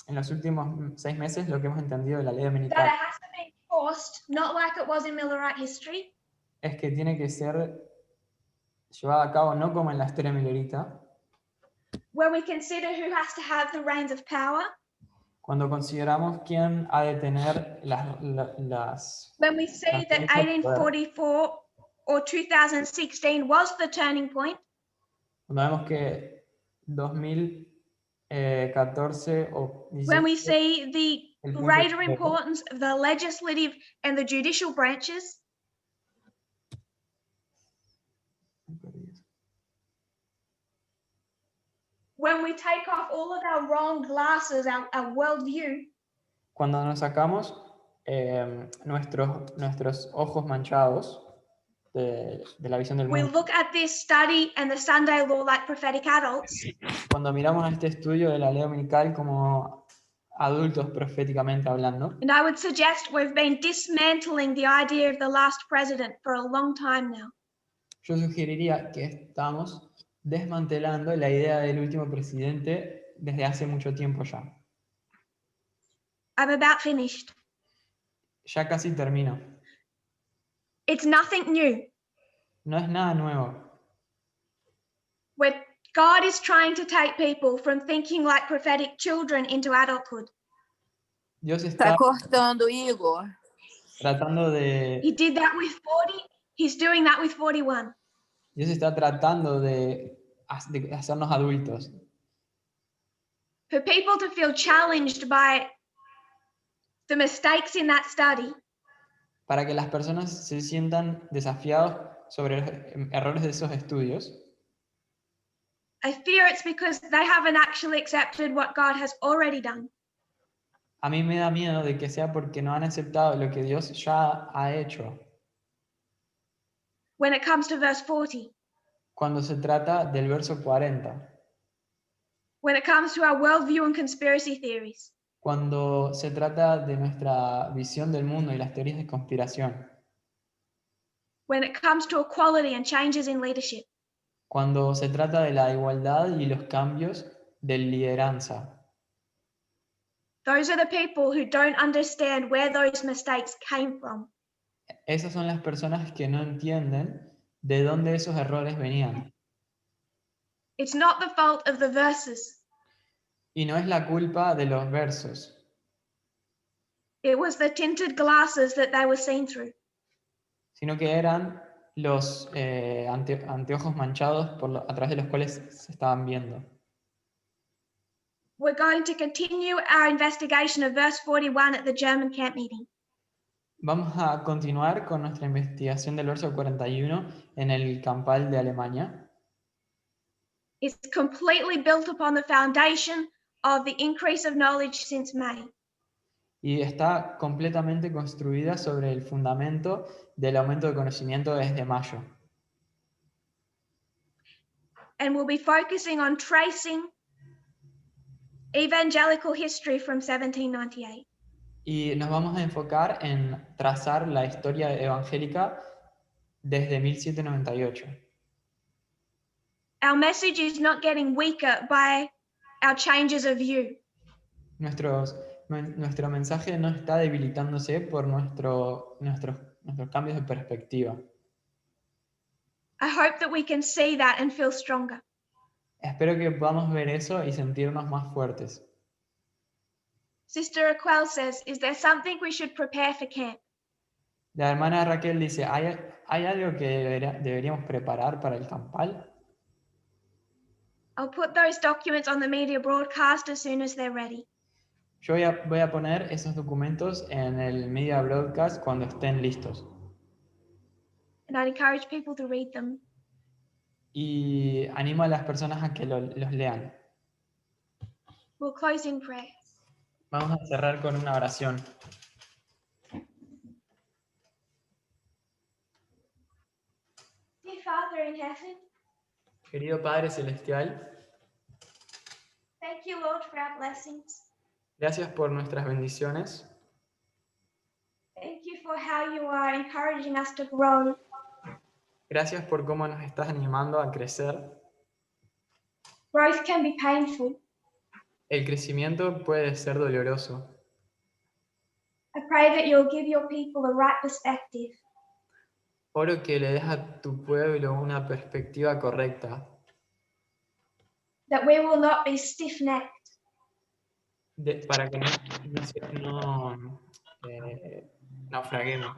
Speaker 2: en los últimos 6 meses, lo que hemos entendido de la ley
Speaker 1: that
Speaker 2: dominical
Speaker 1: it has to be enforced, not like it was in Millerite history,
Speaker 2: es que tiene que ser llevada a cabo no como en la historia milerita,
Speaker 1: where we consider who has to have the reins of power,
Speaker 2: cuando consideramos quién ha de tener las
Speaker 1: when we see that
Speaker 2: transferencias de poder,
Speaker 1: 1844 or 2016 was the turning point,
Speaker 2: cuando vemos que 2014 o
Speaker 1: when
Speaker 2: 16
Speaker 1: we see the
Speaker 2: el punto
Speaker 1: greater
Speaker 2: ciego,
Speaker 1: importance of the legislative and the judicial branches, when we take off all of our wrong glasses, our worldview,
Speaker 2: cuando nos sacamos nuestros ojos manchados de la visión del
Speaker 1: we
Speaker 2: mundo,
Speaker 1: look at this study and the Sunday law like prophetic adults,
Speaker 2: cuando miramos a este estudio de la ley dominical como adultos proféticamente hablando,
Speaker 1: and I would suggest we've been dismantling the idea of the last president for a long time now.
Speaker 2: yo sugeriría que estamos desmantelando la idea del último presidente desde hace mucho tiempo ya.
Speaker 1: I'm about finished.
Speaker 2: Ya casi termino.
Speaker 1: It's nothing new.
Speaker 2: No es nada nuevo.
Speaker 1: Where God is trying to take people from thinking like prophetic children into adulthood.
Speaker 2: Dios
Speaker 4: Está
Speaker 2: está
Speaker 4: cortando, Igor.
Speaker 2: tratando
Speaker 1: He
Speaker 2: de,
Speaker 1: did that with 40. He's doing that with 41.
Speaker 2: Dios está tratando de hacernos adultos,
Speaker 1: For people to feel challenged by the mistakes in that study,
Speaker 2: para que las personas se sientan desafiados sobre los errores de esos estudios.
Speaker 1: I fear it's because they haven't actually accepted what God has already done.
Speaker 2: A mí me da miedo de que sea porque no han aceptado lo que Dios ya ha hecho.
Speaker 1: When it comes to verse 40,
Speaker 2: Cuando se trata del verso 40,
Speaker 1: when it comes to our worldview and conspiracy theories,
Speaker 2: cuando se trata de nuestra visión del mundo y las teorías de conspiración,
Speaker 1: when it comes to equality and changes in leadership,
Speaker 2: cuando se trata de la igualdad y los cambios de lideranza.
Speaker 1: those are the people who don't understand where those mistakes came from.
Speaker 2: Esas son las personas que no entienden de dónde esos errores venían.
Speaker 1: It's not the fault of the verses.
Speaker 2: Y no es la culpa de los versos,
Speaker 1: It was the tinted glasses that they were seen through.
Speaker 2: sino que eran los anteojos manchados a través de los cuales se estaban viendo.
Speaker 1: We're going to continue our investigation of verse 41 at the German camp meeting.
Speaker 2: Vamos a continuar con nuestra investigación del verso 41 en el campal de Alemania.
Speaker 1: It's completely built upon the foundation of the increase of knowledge since May.
Speaker 2: Y está completamente construida sobre el fundamento del aumento de conocimiento desde mayo.
Speaker 1: And we'll be focusing on tracing evangelical history from 1798.
Speaker 2: Y nos vamos a enfocar en trazar la historia evangélica desde 1798.
Speaker 1: Our message is not getting weaker by our changes of view.
Speaker 2: Nuestro mensaje no está debilitándose por nuestros cambios de perspectiva.
Speaker 1: I hope that we can see that and feel stronger.
Speaker 2: Espero que podamos ver eso y sentirnos más fuertes.
Speaker 1: Sister Raquel says, is there something we should prepare for camp?
Speaker 2: La hermana Raquel dice, ¿hay algo que deberíamos preparar para el campal?
Speaker 1: I'll put those documents on the media broadcast as soon as they're ready.
Speaker 2: Yo voy a poner esos documentos en el media broadcast cuando estén listos.
Speaker 1: And I'd encourage people to read them.
Speaker 2: Y animo a las personas a que los lean.
Speaker 1: We'll close in prayer.
Speaker 2: Vamos a cerrar con una oración.
Speaker 1: Dear Father in heaven,
Speaker 2: Querido Padre Celestial,
Speaker 1: thank you, Lord, for our blessings.
Speaker 2: gracias por nuestras bendiciones.
Speaker 1: Thank you for how you are encouraging us to grow.
Speaker 2: Gracias por cómo nos estás animando a crecer.
Speaker 1: Growth can be painful.
Speaker 2: El crecimiento puede ser doloroso.
Speaker 1: I pray that you'll give your people the right perspective,
Speaker 2: Oro que le des a tu pueblo una perspectiva correcta,
Speaker 1: that we will not be stiff-necked,
Speaker 2: para que naufraguemos.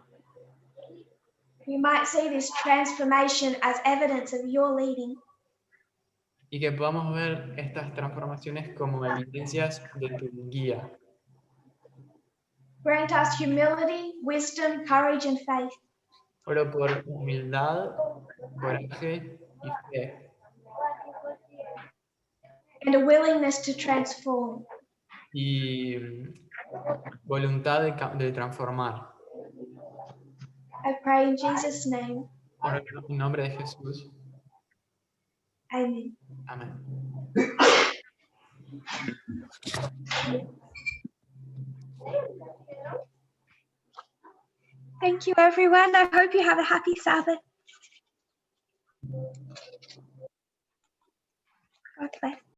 Speaker 1: we might see this transformation as evidence of your leading.
Speaker 2: Y que podamos ver estas transformaciones como evidencias de tu guía.
Speaker 1: Grant us humility, wisdom, courage, and faith,
Speaker 2: Oro por humildad, coraje y fe.
Speaker 1: and a willingness to transform.
Speaker 2: Y voluntad de transformar.
Speaker 1: I pray in Jesus' name.
Speaker 2: Oro en nombre de Jesús.
Speaker 1: Amen.
Speaker 2: Amén.
Speaker 1: Thank you, everyone. I hope you have a happy Sabbath. God bless.